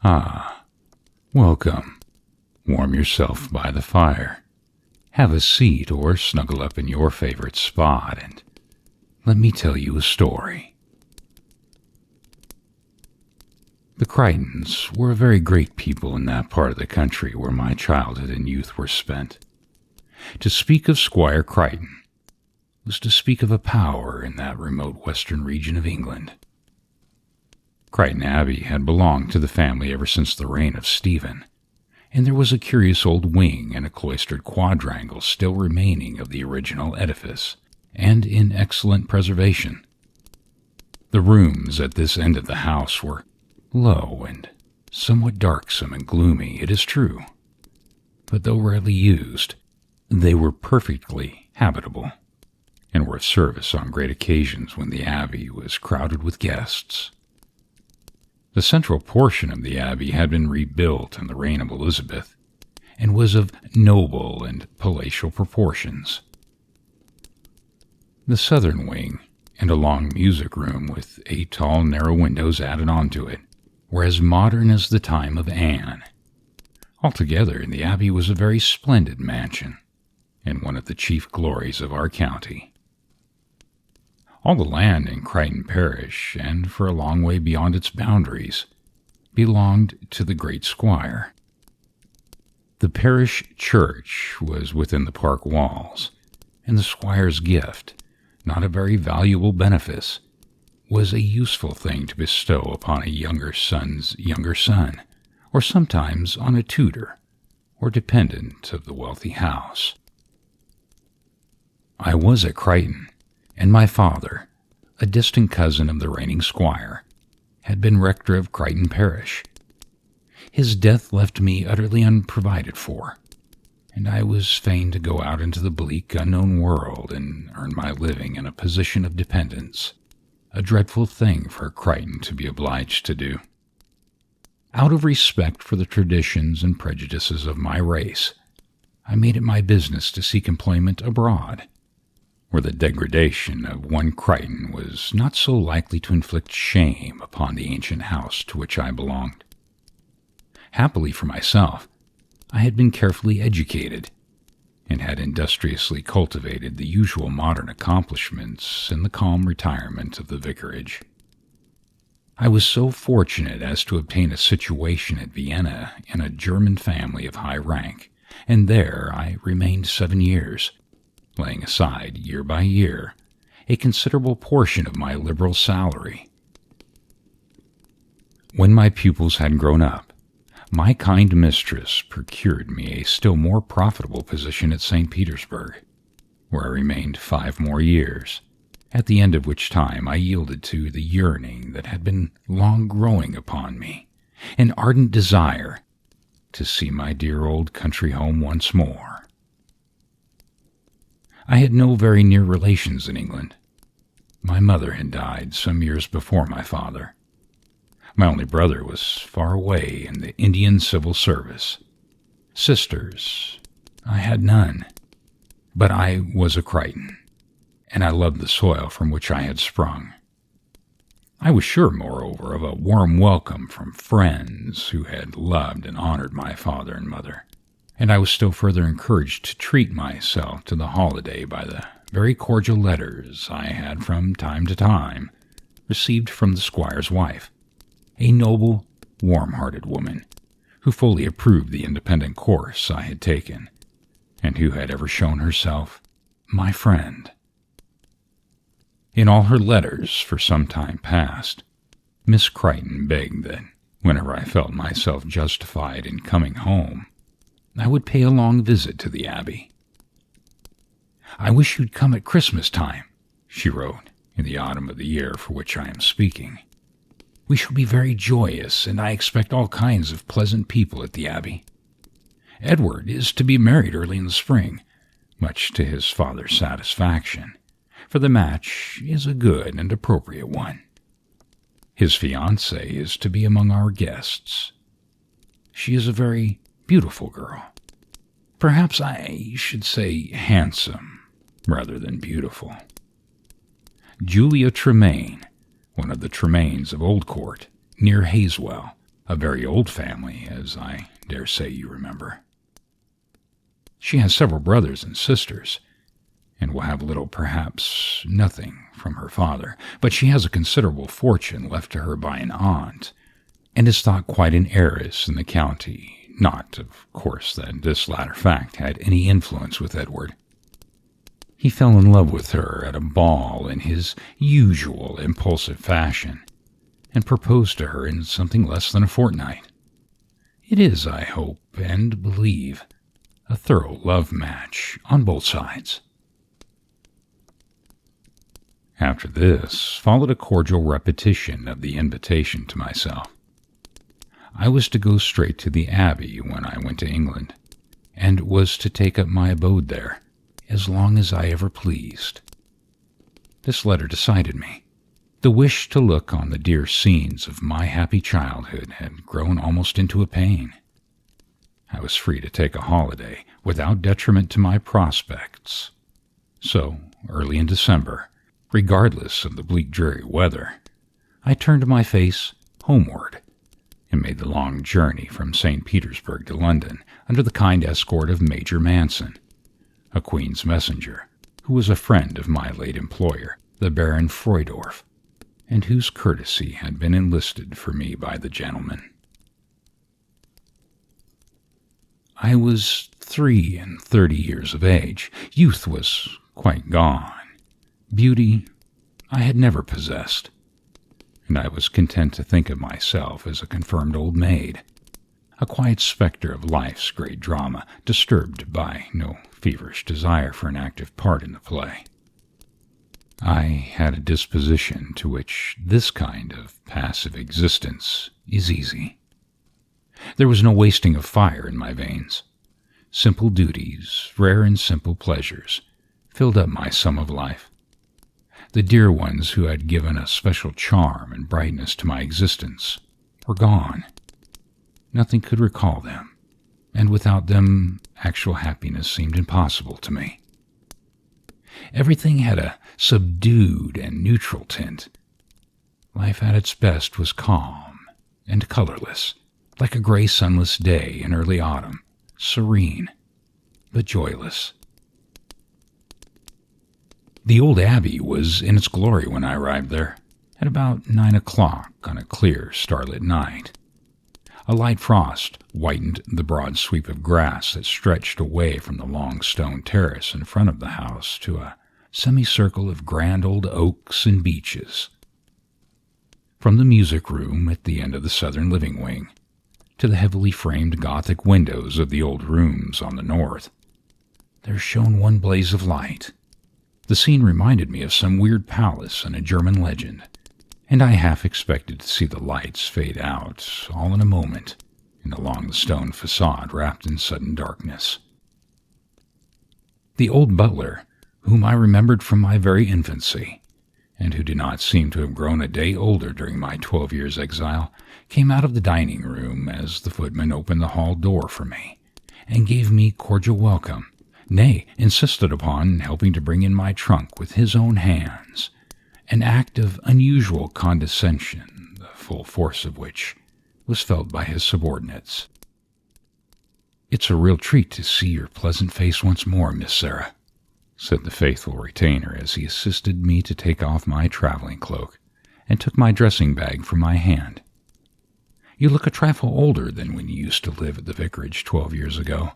Ah, welcome. Warm yourself by the fire. Have a seat or snuggle up in your favorite spot and let me tell you a story. The Chrighton's were a very great people in that part of the country where my childhood and youth were spent. To speak of Squire Chrighton was to speak of a power in that remote western region of England. Chrighton Abbey had belonged to the family ever since the reign of Stephen, and there was a curious old wing and a cloistered quadrangle still remaining of the original edifice, and in excellent preservation. The rooms at this end of the house were low and somewhat darksome and gloomy, it is true, but though rarely used, they were perfectly habitable, and were of service on great occasions when the Abbey was crowded with guests. The central portion of the Abbey had been rebuilt in the reign of Elizabeth, and was of noble and palatial proportions. The southern wing, and a long music room with 8 tall narrow windows added onto it, were as modern as the time of Anne. Altogether, the Abbey was a very splendid mansion, and one of the chief glories of our county. All the land in Chrighton parish, and for a long way beyond its boundaries, belonged to the great squire. The parish church was within the park walls, and the squire's gift, not a very valuable benefice, was a useful thing to bestow upon a younger son's younger son, or sometimes on a tutor, or dependent of the wealthy house. I was at Chrighton, and my father, a distant cousin of the reigning squire, had been rector of Chrighton parish. His death left me utterly unprovided for, and I was fain to go out into the bleak, unknown world and earn my living in a position of dependence, a dreadful thing for Chrighton to be obliged to do. Out of respect for the traditions and prejudices of my race, I made it my business to seek employment abroad, where the degradation of one Chrighton was not so likely to inflict shame upon the ancient house to which I belonged. Happily for myself, I had been carefully educated, and had industriously cultivated the usual modern accomplishments in the calm retirement of the vicarage. I was so fortunate as to obtain a situation at Vienna in a German family of high rank, and there I remained 7 years, laying aside, year by year, a considerable portion of my liberal salary. When my pupils had grown up, my kind mistress procured me a still more profitable position at St. Petersburg, where I remained 5 more years, at the end of which time I yielded to the yearning that had been long growing upon me, an ardent desire to see my dear old country home once more. I had no very near relations in England. My mother had died some years before my father. My only brother was far away in the Indian civil service. Sisters, I had none. But I was a Chrighton, and I loved the soil from which I had sprung. I was sure, moreover, of a warm welcome from friends who had loved and honored my father and mother, and I was still further encouraged to treat myself to the holiday by the very cordial letters I had from time to time received from the squire's wife, a noble, warm-hearted woman, who fully approved the independent course I had taken, and who had ever shown herself my friend. In all her letters for some time past, Miss Chrighton begged that, whenever I felt myself justified in coming home, I would pay a long visit to the Abbey. "I wish you'd come at Christmas time," she wrote, in the autumn of the year for which I am speaking. "We shall be very joyous, and I expect all kinds of pleasant people at the Abbey. Edward is to be married early in the spring, much to his father's satisfaction, for the match is a good and appropriate one. His fiancée is to be among our guests. She is a very beautiful girl. Perhaps I should say handsome, rather than beautiful. Julia Tremaine, one of the Tremaines of Old Court, near Hazewell, A very old family, as I dare say you remember. She has several brothers and sisters, and will have little, perhaps nothing, from her father, but she has a considerable fortune left to her by an aunt, and is thought quite an heiress in the county, not, of course, that this latter fact had any influence with Edward. He fell in love with her at a ball in his usual impulsive fashion, and proposed to her in something less than a fortnight. It is, I hope and believe, a thorough love match on both sides. After this followed a cordial repetition of the invitation to myself. I was to go straight to the Abbey when I went to England, and was to take up my abode there as long as I ever pleased. This letter decided me. The wish to look on the dear scenes of my happy childhood had grown almost into a pain. I was free to take a holiday without detriment to my prospects. So, early in December, regardless of the bleak dreary weather, I turned my face homeward and made the long journey from St. Petersburg to London under the kind escort of Major Manson, a Queen's messenger, who was a friend of my late employer, the Baron Freudorf, and whose courtesy had been enlisted for me by the gentleman. I was 33 years of age. Youth was quite gone. Beauty I had never possessed, and I was content to think of myself as a confirmed old maid, a quiet spectre of life's great drama, disturbed by no feverish desire for an active part in the play. I had a disposition to which this kind of passive existence is easy. There was no wasting of fire in my veins. Simple duties, rare and simple pleasures, filled up my sum of life. The dear ones who had given a special charm and brightness to my existence were gone. Nothing could recall them, and without them actual happiness seemed impossible to me. Everything had a subdued and neutral tint. Life at its best was calm and colorless, like a gray sunless day in early autumn, serene but joyless. The old Abbey was in its glory when I arrived there, at about 9 o'clock on a clear, starlit night. A light frost whitened the broad sweep of grass that stretched away from the long stone terrace in front of the house to a semicircle of grand old oaks and beeches. From the music room at the end of the southern living wing to the heavily framed Gothic windows of the old rooms on the north, there shone one blaze of light. The scene reminded me of some weird palace in a German legend, and I half expected to see the lights fade out all in a moment and along the stone facade wrapped in sudden darkness. The old butler, whom I remembered from my very infancy, and who did not seem to have grown a day older during my 12 years' exile, came out of the dining room as the footman opened the hall door for me, and gave me cordial welcome, nay, insisted upon helping to bring in my trunk with his own hands, an act of unusual condescension, the full force of which was felt by his subordinates. "It's a real treat to see your pleasant face once more, Miss Sarah," said the faithful retainer as he assisted me to take off my traveling cloak and took my dressing bag from my hand. "You look a trifle older than when you used to live at the vicarage 12 years ago,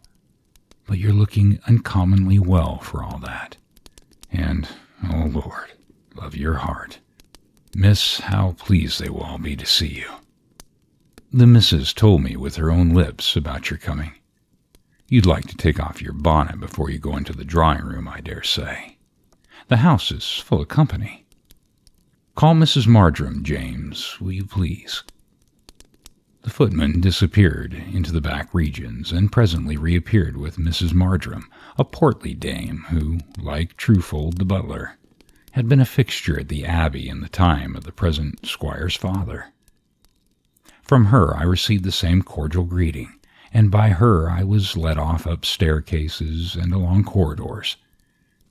but you're looking uncommonly well for all that. And, oh Lord, love your heart. Miss, how pleased they will all be to see you. The missus told me with her own lips about your coming. You'd like to take off your bonnet before you go into the drawing-room, I dare say. The house is full of company. Call Mrs. Marjoram, James, will you please?" The footman disappeared into the back regions and presently reappeared with Mrs. Marjoram, a portly dame who, like Trufold the butler, had been a fixture at the Abbey in the time of the present squire's father. From her I received the same cordial greeting, and by her I was led off up staircases and along corridors,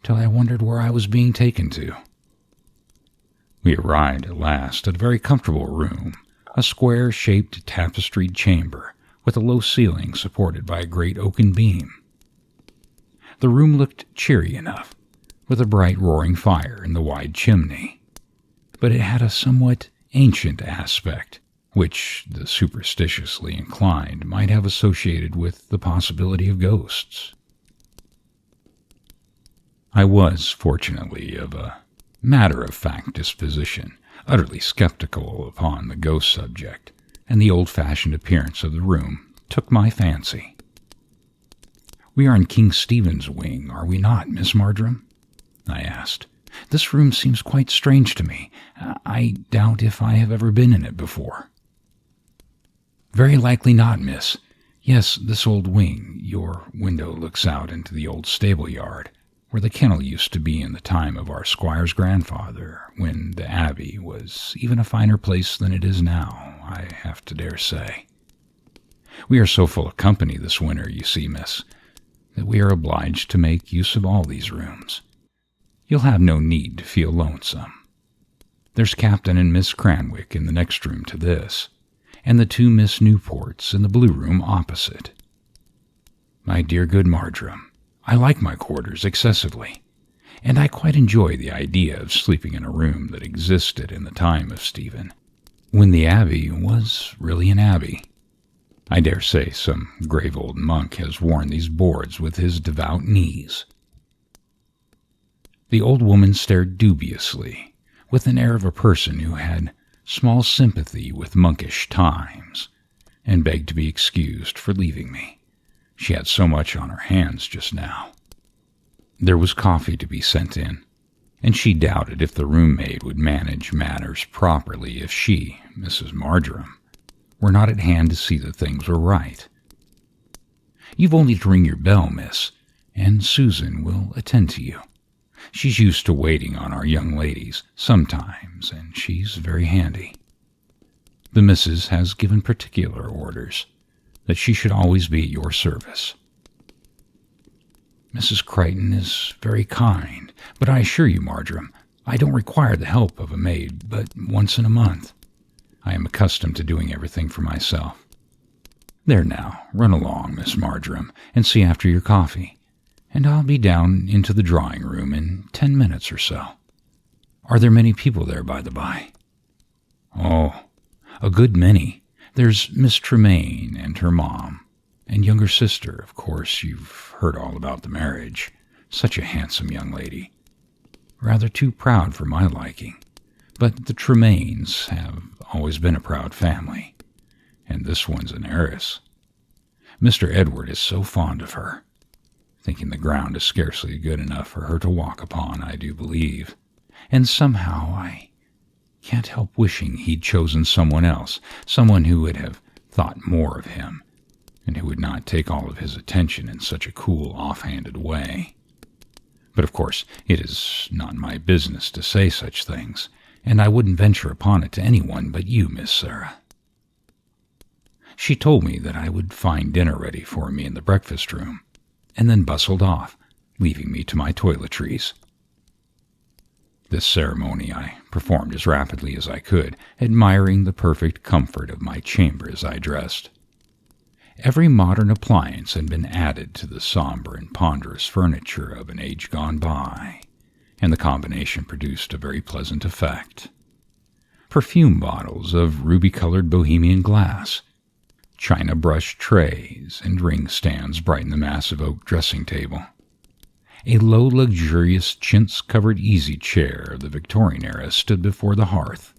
till I wondered where I was being taken to. We arrived at last at a very comfortable room, a square-shaped tapestried chamber with a low ceiling supported by a great oaken beam. The room looked cheery enough, with a bright roaring fire in the wide chimney, but it had a somewhat ancient aspect, which the superstitiously inclined might have associated with the possibility of ghosts. I was, fortunately, of a matter-of-fact disposition, utterly skeptical upon the ghost subject, and the old-fashioned appearance of the room took my fancy. "We are in King Stephen's wing, are we not, Miss Marjoram?" I asked. "This room seems quite strange to me. I doubt if I have ever been in it before." "Very likely not, miss. Yes, this old wing. Your window looks out into the old stable-yard, where the kennel used to be in the time of our squire's grandfather, when the Abbey was even a finer place than it is now, I have to dare say. We are so full of company this winter, you see, miss, that we are obliged to make use of all these rooms. You'll have no need to feel lonesome. There's Captain and Miss Cranwick in the next room to this, and the 2 Miss Newports in the blue room opposite. My dear good Marjoram, I like my quarters excessively, and I quite enjoy the idea of sleeping in a room that existed in the time of Stephen, when the Abbey was really an abbey. I dare say some grave old monk has worn these boards with his devout knees." The old woman stared dubiously, with an air of a person who had small sympathy with monkish times, and begged to be excused for leaving me. She had so much on her hands just now. There was coffee to be sent in, and she doubted if the room-maid would manage matters properly if she, Mrs. Marjoram, were not at hand to see that things were right. "You've only to ring your bell, miss, and Susan will attend to you. She's used to waiting on our young ladies sometimes, and she's very handy. The missus has given particular orders that she should always be at your service." "Mrs. Chrighton is very kind, but I assure you, Marjoram, I don't require the help of a maid but once in a month. I am accustomed to doing everything for myself. There now, run along, Miss Marjoram, and see after your coffee, and I'll be down into the drawing-room in 10 minutes or so. Are there many people there, by the by?" "Oh, a good many. There's Miss Tremaine and her mom, and younger sister. Of course, you've heard all about the marriage. Such a handsome young lady. Rather too proud for my liking, but the Tremaines have always been a proud family, and this one's an heiress. Mr. Edward is so fond of her, thinking the ground is scarcely good enough for her to walk upon, I do believe, and somehow I can't help wishing he'd chosen someone else, someone who would have thought more of him, and who would not take all of his attention in such a cool, off-handed way. But of course it is not my business to say such things, and I wouldn't venture upon it to anyone but you, Miss Sarah." She told me that I would find dinner ready for me in the breakfast-room, and then bustled off, leaving me to my toiletries. This ceremony I performed as rapidly as I could, admiring the perfect comfort of my chamber as I dressed. Every modern appliance had been added to the somber and ponderous furniture of an age gone by, and the combination produced a very pleasant effect. Perfume bottles of ruby-colored Bohemian glass, china brush trays, and ring stands brightened the massive oak dressing table. A low, luxurious, chintz-covered easy-chair of the Victorian era stood before the hearth.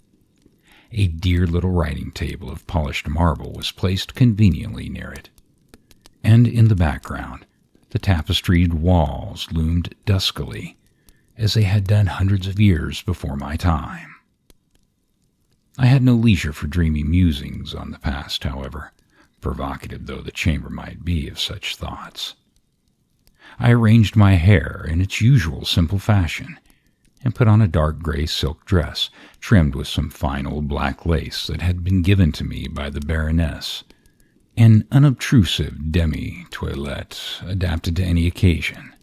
A dear little writing-table of polished marble was placed conveniently near it, and in the background the tapestried walls loomed duskily, as they had done hundreds of years before my time. I had no leisure for dreamy musings on the past, however, provocative though the chamber might be of such thoughts. I arranged my hair in its usual simple fashion, and put on a dark gray silk dress, trimmed with some fine old black lace that had been given to me by the Baroness, an unobtrusive demi-toilette adapted to any occasion.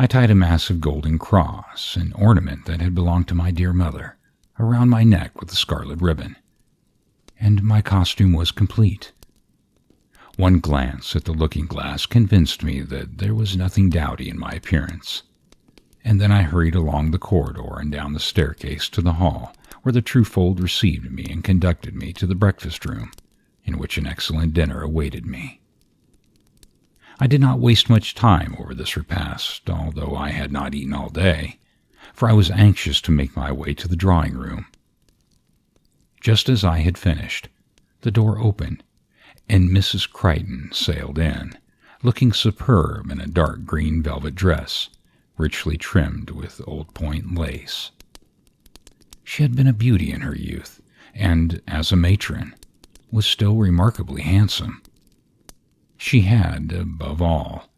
I tied a massive golden cross, an ornament that had belonged to my dear mother, around my neck with a scarlet ribbon. and my costume was complete. One glance at the looking-glass convinced me that there was nothing dowdy in my appearance, and then I hurried along the corridor and down the staircase to the hall, where the Truefold received me and conducted me to the breakfast room, in which an excellent dinner awaited me. I did not waste much time over this repast, although I had not eaten all day, for I was anxious to make my way to the drawing-room. Just as I had finished, the door opened, and Mrs. Chrighton sailed in, looking superb in a dark green velvet dress, richly trimmed with old point lace. She had been a beauty in her youth, and, as a matron, was still remarkably handsome. She had, above all,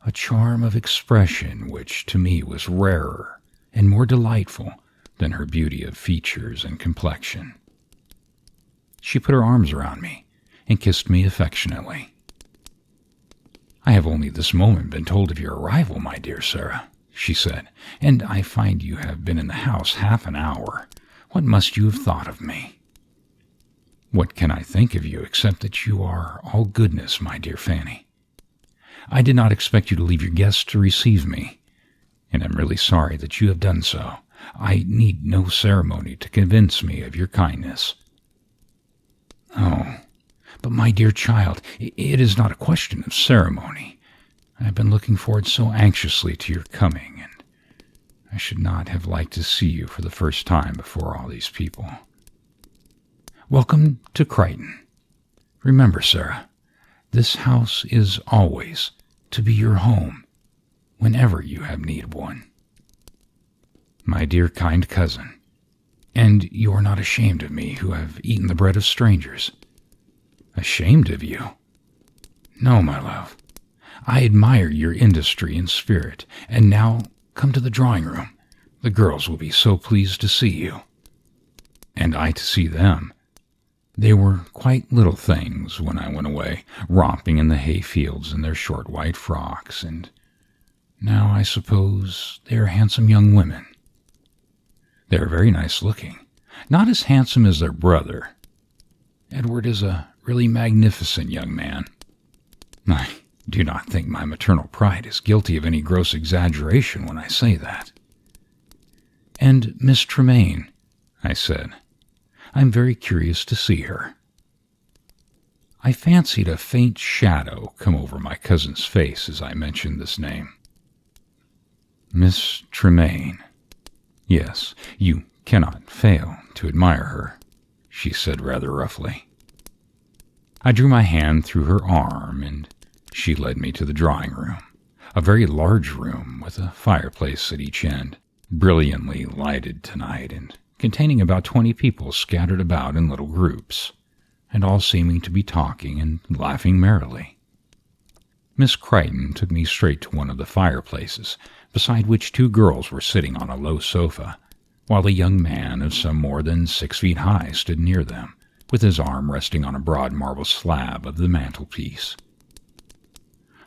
a charm of expression which to me was rarer and more delightful than her beauty of features and complexion. She put her arms around me and kissed me affectionately. "I have only this moment been told of your arrival, my dear Sarah," she said, "and I find you have been in the house half an hour. What must you have thought of me?" "What can I think of you except that you are all goodness, my dear Fanny? I did not expect you to leave your guests to receive me, and am really sorry that you have done so. I need no ceremony to convince me of your kindness." "Oh, but my dear child, it is not a question of ceremony. I have been looking forward so anxiously to your coming, and I should not have liked to see you for the first time before all these people. Welcome to Chrighton. Remember, Sarah, this house is always to be your home whenever you have need of one. My dear kind cousin, and you are not ashamed of me who have eaten the bread of strangers." "Ashamed of you? No, my love. I admire your industry and spirit, and now come to the drawing-room. The girls will be so pleased to see you." And I to see them. They were quite little things when I went away, romping in the hay fields in their short white frocks, and now I suppose they are handsome young women. They are very nice looking, not as handsome as their brother. Edward is a really magnificent young man. I do not think my maternal pride is guilty of any gross exaggeration when I say that. "And Miss Tremaine," I said. "I'm very curious to see her." I fancied a faint shadow come over my cousin's face as I mentioned this name. "Miss Tremaine. Yes, you cannot fail to admire her," she said rather roughly. I drew my hand through her arm, and she led me to the drawing-room, a very large room with a fireplace at each end, brilliantly lighted tonight, and containing about 20 people scattered about in little groups, and all seeming to be talking and laughing merrily. Miss Chrighton took me straight to one of the fireplaces, beside which 2 girls were sitting on a low sofa, while a young man of some more than 6 feet high stood near them, with his arm resting on a broad marble slab of the mantelpiece.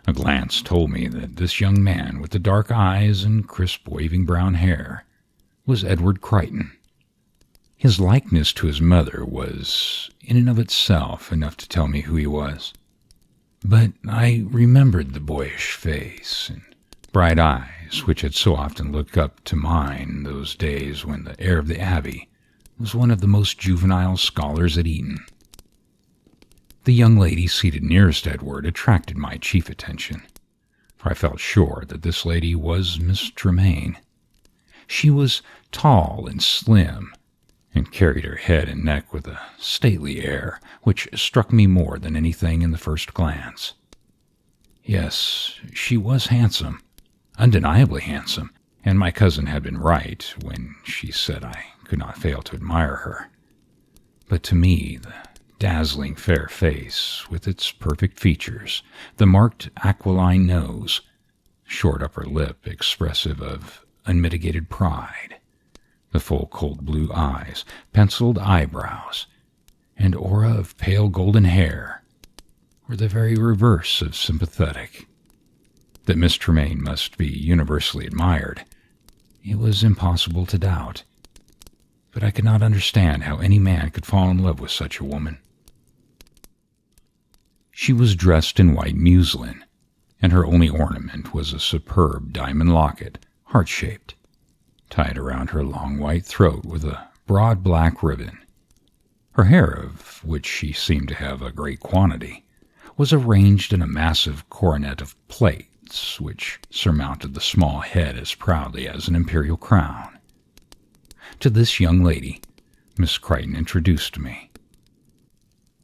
A glance told me that this young man with the dark eyes and crisp waving brown hair was Edward Chrighton. His likeness to his mother was, in and of itself, enough to tell me who he was. But I remembered the boyish face and bright eyes which had so often looked up to mine those days when the heir of the Abbey was one of the most juvenile scholars at Eton. The young lady seated nearest Edward attracted my chief attention, for I felt sure that this lady was Miss Tremaine. She was tall and slim, and carried her head and neck with a stately air which struck me more than anything in the first glance. Yes, she was handsome, undeniably handsome, and my cousin had been right when she said I could not fail to admire her. But to me, the dazzling fair face, with its perfect features, the marked aquiline nose, short upper lip expressive of unmitigated pride, the full cold blue eyes, penciled eyebrows, and aura of pale golden hair, were the very reverse of sympathetic. That Miss Tremaine must be universally admired, it was impossible to doubt. but I could not understand how any man could fall in love with such a woman. She was dressed in white muslin, and her only ornament was a superb diamond locket, heart-shaped, tied around her long white throat with a broad black ribbon. Her hair, of which she seemed to have a great quantity, was arranged in a massive coronet of plaits, which surmounted the small head as proudly as an imperial crown. To this young lady, Miss Chrighton introduced me.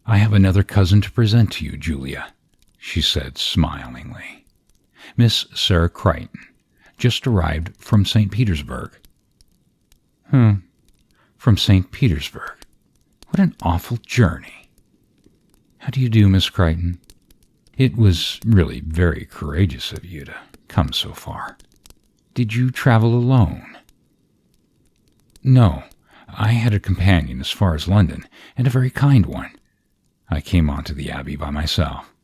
"I have another cousin to present to you, Julia," she said smilingly. "Miss Sarah Chrighton, just arrived from St. Petersburg." From St. Petersburg. What an awful journey. How do you do, Miss Chrighton? It was really very courageous of you to come so far. Did you travel alone? No, I had a companion as far as London, and a very kind one. I came on to the Abbey by myself.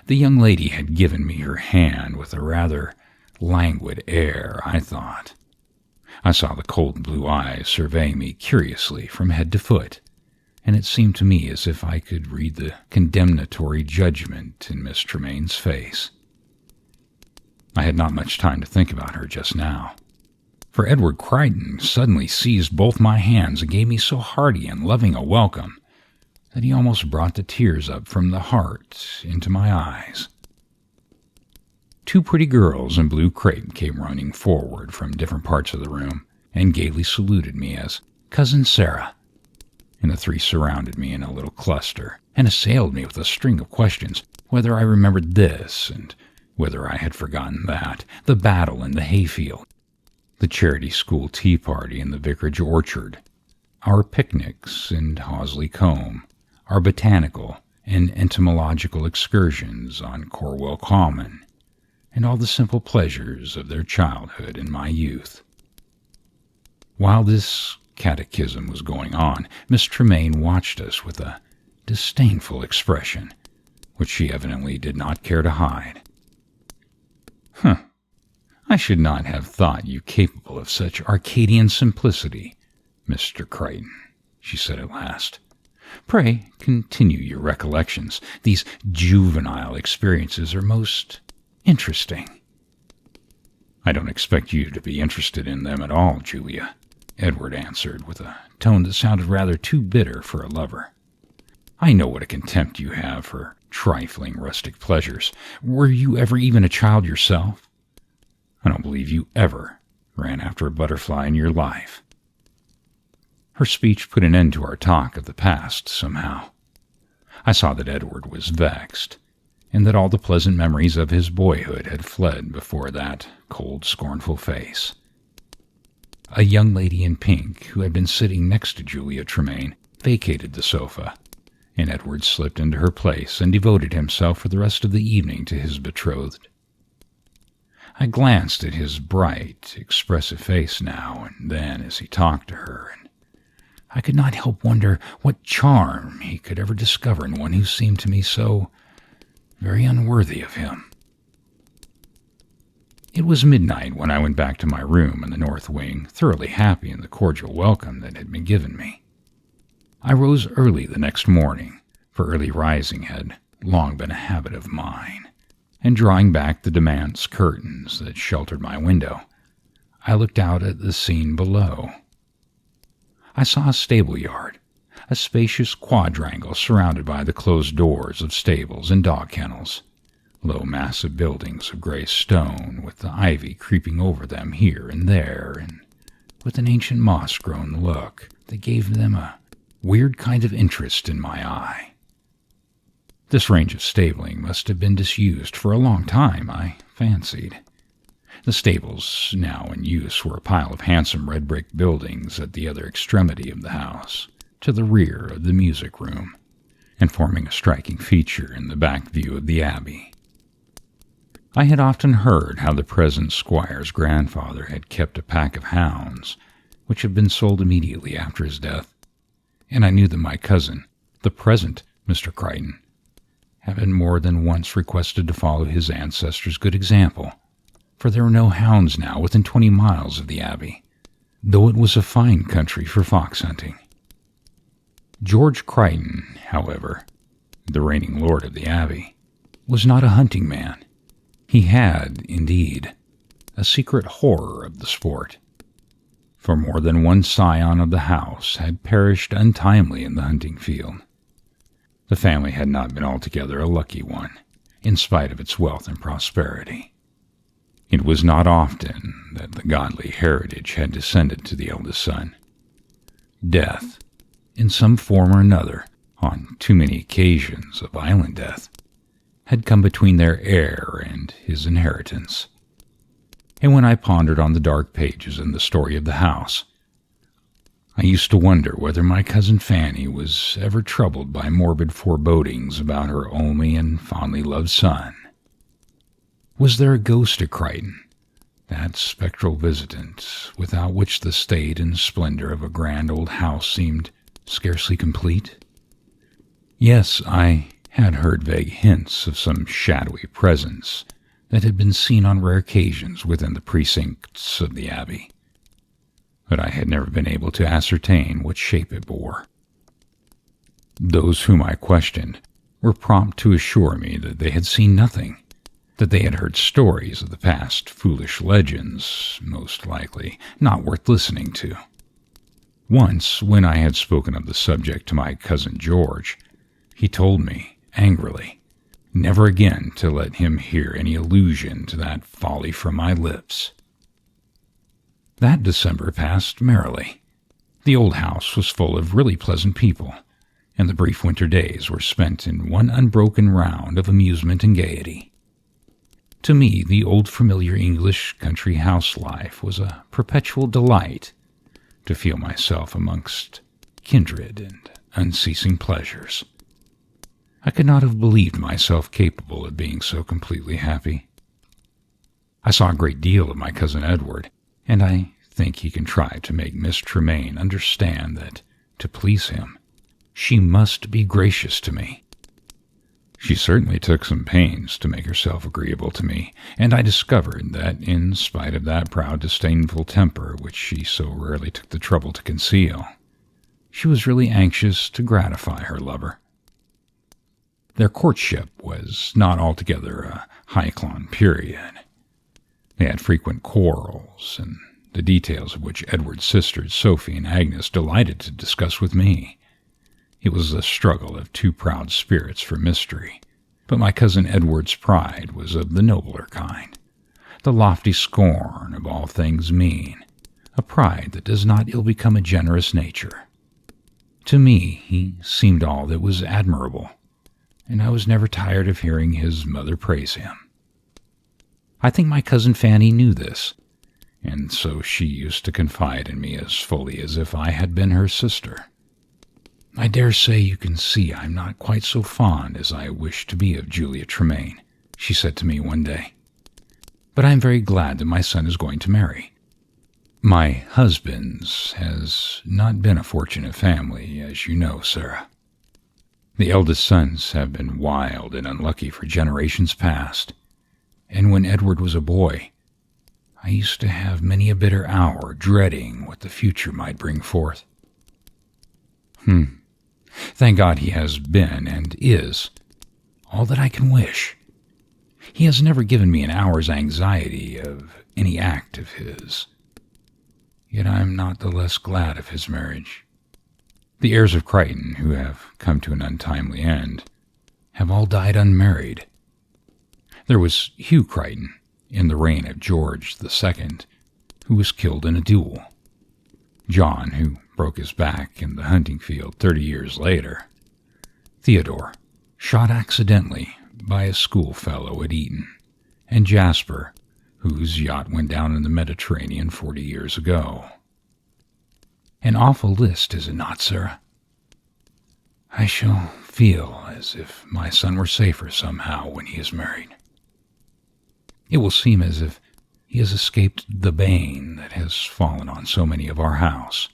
The young lady had given me her hand with a rather languid air, I thought. I saw the cold blue eyes surveying me curiously from head to foot, and it seemed to me as if I could read the condemnatory judgment in Miss Tremaine's face. I had not much time to think about her just now, for Edward Chrighton suddenly seized both my hands and gave me so hearty and loving a welcome that he almost brought the tears up from the heart into my eyes. Two pretty girls in blue crape came running forward from different parts of the room and gaily saluted me as Cousin Sarah, and the three surrounded me in a little cluster and assailed me with a string of questions, whether I remembered this and whether I had forgotten that, the battle in the hayfield, the charity school tea party in the vicarage orchard, our picnics in Hosley Combe, our botanical and entomological excursions on Corwell Common, and all the simple pleasures of their childhood and my youth. While this catechism was going on, Miss Tremaine watched us with a disdainful expression, which she evidently did not care to hide. I should not have thought you capable of such Arcadian simplicity, Mr. Chrighton," she said at last. "Pray continue your recollections. These juvenile experiences are most interesting." "I don't expect you to be interested in them at all, Julia," Edward answered with a tone that sounded rather too bitter for a lover. "I know what a contempt you have for trifling rustic pleasures. Were you ever even a child yourself? I don't believe you ever ran after a butterfly in your life." Her speech put an end to our talk of the past somehow. I saw that Edward was vexed, and that all the pleasant memories of his boyhood had fled before that cold, scornful face. A young lady in pink, who had been sitting next to Julia Tremaine, vacated the sofa, and Edward slipped into her place and devoted himself for the rest of the evening to his betrothed. I glanced at his bright, expressive face now and then as he talked to her, and I could not help wonder what charm he could ever discover in one who seemed to me so very unworthy of him. It was midnight when I went back to my room in the north wing, thoroughly happy in the cordial welcome that had been given me. I rose early the next morning, for early rising had long been a habit of mine, and drawing back the damask curtains that sheltered my window, I looked out at the scene below. I saw a stable yard, a spacious quadrangle surrounded by the closed doors of stables and dog kennels, low massive buildings of gray stone with the ivy creeping over them here and there, and with an ancient moss-grown look that gave them a weird kind of interest in my eye. This range of stabling must have been disused for a long time, I fancied. The stables now in use were a pile of handsome red-brick buildings at the other extremity of the house, to the rear of the music room, and forming a striking feature in the back view of the Abbey. I had often heard how the present squire's grandfather had kept a pack of hounds, which had been sold immediately after his death, and I knew that my cousin, the present Mr. Chrighton, had been more than once requested to follow his ancestors' good example, for there were no hounds now within 20 miles of the Abbey, though it was a fine country for fox hunting. George Chrighton, however, the reigning lord of the Abbey, was not a hunting man. He had, indeed, a secret horror of the sport, for more than one scion of the house had perished untimely in the hunting field. The family had not been altogether a lucky one, in spite of its wealth and prosperity. It was not often that the godly heritage had descended to the eldest son. Death, in some form or another, on too many occasions of violent death, had come between their heir and his inheritance. And when I pondered on the dark pages in the story of the house, I used to wonder whether my cousin Fanny was ever troubled by morbid forebodings about her only and fondly loved son. Was there a ghost at Chrighton, that spectral visitant without which the state and splendor of a grand old house seemed scarcely complete? Yes, I had heard vague hints of some shadowy presence that had been seen on rare occasions within the precincts of the Abbey, but I had never been able to ascertain what shape it bore. Those whom I questioned were prompt to assure me that they had seen nothing, that they had heard stories of the past, foolish legends, most likely not worth listening to. Once, when I had spoken of the subject to my cousin George, he told me, angrily, never again to let him hear any allusion to that folly from my lips. That December passed merrily. The old house was full of really pleasant people, and the brief winter days were spent in one unbroken round of amusement and gaiety. To me, the old familiar English country house life was a perpetual delight, to feel myself amongst kindred and unceasing pleasures. I could not have believed myself capable of being so completely happy. I saw a great deal of my cousin Edward, and I think he contrived to make Miss Tremaine understand that, to please him, she must be gracious to me. She certainly took some pains to make herself agreeable to me, and I discovered that, in spite of that proud, disdainful temper which she so rarely took the trouble to conceal, she was really anxious to gratify her lover. Their courtship was not altogether a high-clon period. They had frequent quarrels, and the details of which Edward's sisters, Sophie and Agnes, delighted to discuss with me. It was a struggle of two proud spirits for mystery, but my cousin Edward's pride was of the nobler kind, the lofty scorn of all things mean, a pride that does not ill become a generous nature. To me, he seemed all that was admirable, and I was never tired of hearing his mother praise him. I think my cousin Fanny knew this, and so she used to confide in me as fully as if I had been her sister. I dare say you can see I'm not quite so fond as I wish to be of Julia Tremaine, she said to me one day. But I am very glad that my son is going to marry. My husband's has not been a fortunate family, as you know, Sarah. The eldest sons have been wild and unlucky for generations past, and when Edward was a boy, I used to have many a bitter hour dreading what the future might bring forth. Thank God he has been, and is, all that I can wish. He has never given me an hour's anxiety of any act of his. Yet I am not the less glad of his marriage. The heirs of Chrighton, who have come to an untimely end, have all died unmarried. There was Hugh Chrighton, in the reign of George II, who was killed in a duel. John, who broke his back in the hunting field 30 years later. Theodore, shot accidentally by a schoolfellow at Eton. And Jasper, whose yacht went down in the Mediterranean 40 years ago. An awful list, is it not, Sarah? I shall feel as if my son were safer somehow when he is married. It will seem as if he has escaped the bane that has fallen on so many of our house.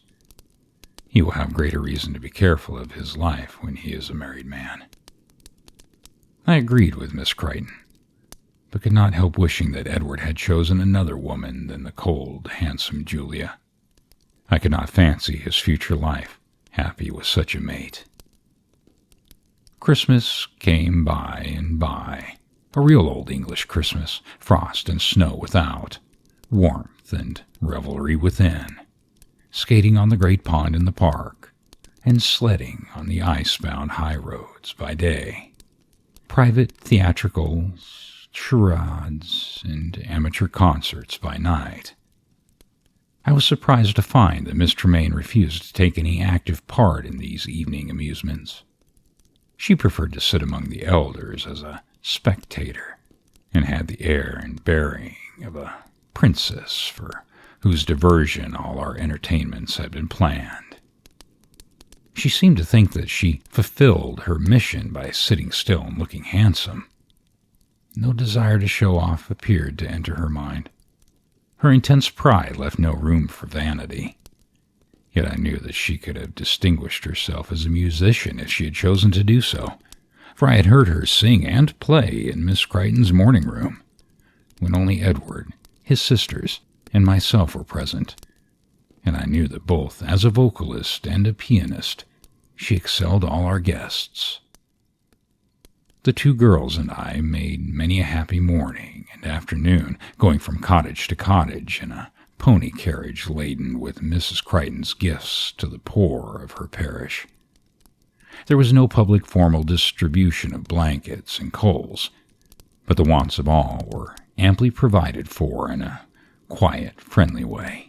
He will have greater reason to be careful of his life when he is a married man. I agreed with Miss Chrighton, but could not help wishing that Edward had chosen another woman than the cold, handsome Julia. I could not fancy his future life happy with such a mate. Christmas came by and by, a real old English Christmas, frost and snow without, warmth and revelry within, skating on the great pond in the park, and sledding on the ice-bound high roads by day, private theatricals, charades, and amateur concerts by night. I was surprised to find that Miss Tremaine refused to take any active part in these evening amusements. She preferred to sit among the elders as a spectator, and had the air and bearing of a princess for whose diversion all our entertainments had been planned. She seemed to think that she fulfilled her mission by sitting still and looking handsome. No desire to show off appeared to enter her mind. Her intense pride left no room for vanity. Yet I knew that she could have distinguished herself as a musician if she had chosen to do so, for I had heard her sing and play in Miss Chrighton's morning room, when only Edward, his sisters, and myself were present, and I knew that both as a vocalist and a pianist she excelled all our guests. The two girls and I made many a happy morning and afternoon, going from cottage to cottage in a pony carriage laden with Mrs. Chrighton's gifts to the poor of her parish. There was no public formal distribution of blankets and coals, but the wants of all were amply provided for in a quiet, friendly way.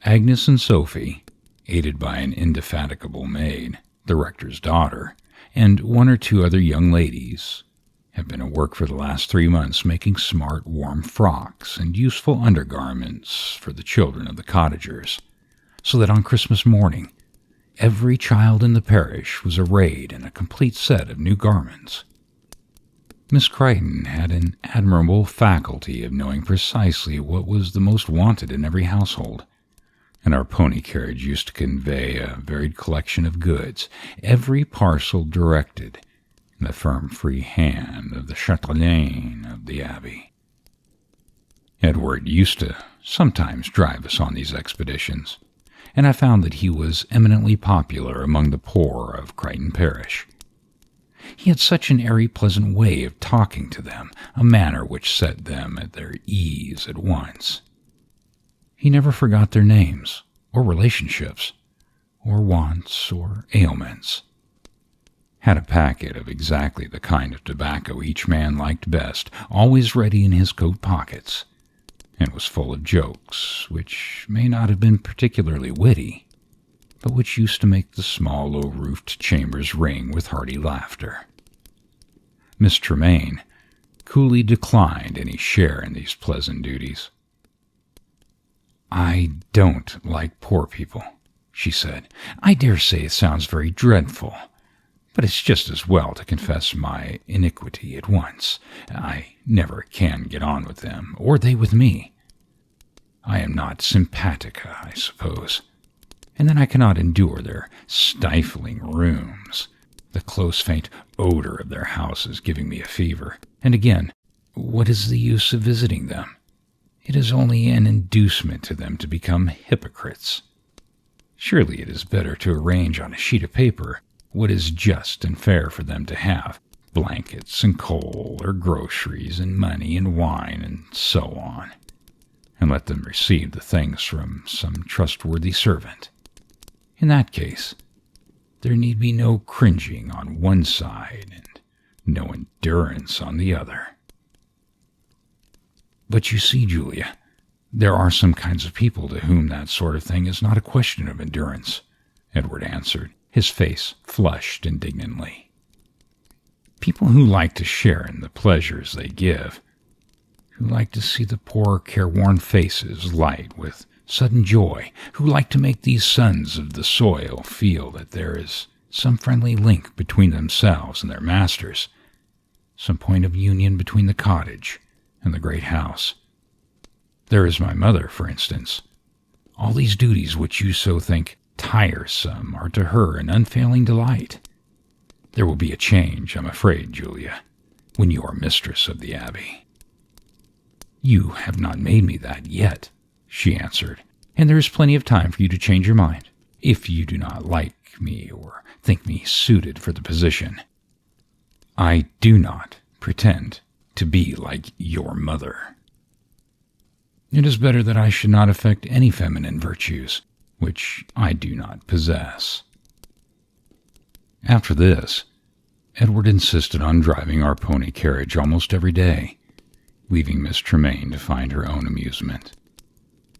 Agnes and Sophie, aided by an indefatigable maid, the rector's daughter, and one or two other young ladies, have been at work for the last 3 months making smart, warm frocks and useful undergarments for the children of the cottagers, so that on Christmas morning every child in the parish was arrayed in a complete set of new garments. Miss Chrighton had an admirable faculty of knowing precisely what was the most wanted in every household, and our pony carriage used to convey a varied collection of goods, every parcel directed in the firm free hand of the chatelaine of the Abbey. Edward used to sometimes drive us on these expeditions, and I found that he was eminently popular among the poor of Chrighton parish. He had such an airy, pleasant way of talking to them, a manner which set them at their ease at once. He never forgot their names, or relationships, or wants, or ailments. Had a packet of exactly the kind of tobacco each man liked best, always ready in his coat pockets, and was full of jokes, which may not have been particularly witty, but which used to make the small, low-roofed chambers ring with hearty laughter. Miss Tremaine coolly declined any share in these pleasant duties. "I don't like poor people," she said. "I dare say it sounds very dreadful, but it's just as well to confess my iniquity at once. I never can get on with them, or they with me. I am not simpatica, I suppose. And then I cannot endure their stifling rooms, the close, faint odor of their houses giving me a fever. And again, what is the use of visiting them? It is only an inducement to them to become hypocrites. Surely it is better to arrange on a sheet of paper what is just and fair for them to have, blankets and coal, or groceries and money and wine and so on, and let them receive the things from some trustworthy servant. In that case, there need be no cringing on one side and no endurance on the other." "But you see, Julia, there are some kinds of people to whom that sort of thing is not a question of endurance," Edward answered, his face flushed indignantly. "People who like to share in the pleasures they give, who like to see the poor, careworn faces light with sudden joy, who like to make these sons of the soil feel that there is some friendly link between themselves and their masters, some point of union between the cottage and the great house. There is my mother, for instance. All these duties which you so think tiresome are to her an unfailing delight. There will be a change, I'm afraid, Julia, when you are mistress of the Abbey." "You have not made me that yet," she answered, and there is plenty of time for you to change your mind, if you do not like me or think me suited for the position. I do not pretend to be like your mother. It is better that I should not affect any feminine virtues, which I do not possess." After this, Edward insisted on driving our pony carriage almost every day, leaving Miss Tremaine to find her own amusement.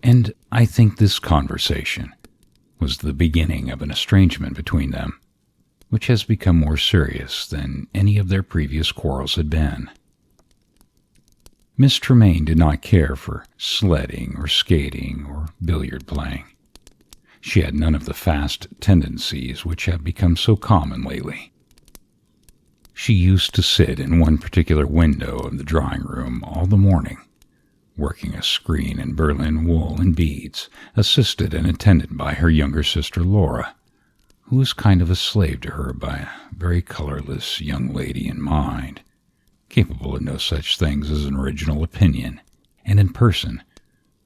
And I think this conversation was the beginning of an estrangement between them, which has become more serious than any of their previous quarrels had been. Miss Tremaine did not care for sledding or skating or billiard playing. She had none of the fast tendencies which have become so common lately. She used to sit in one particular window of the drawing room all the morning, working a screen in Berlin wool and beads, assisted and attended by her younger sister Laura, who was kind of a slave to her by a very colorless young lady in mind, capable of no such things as an original opinion, and in person,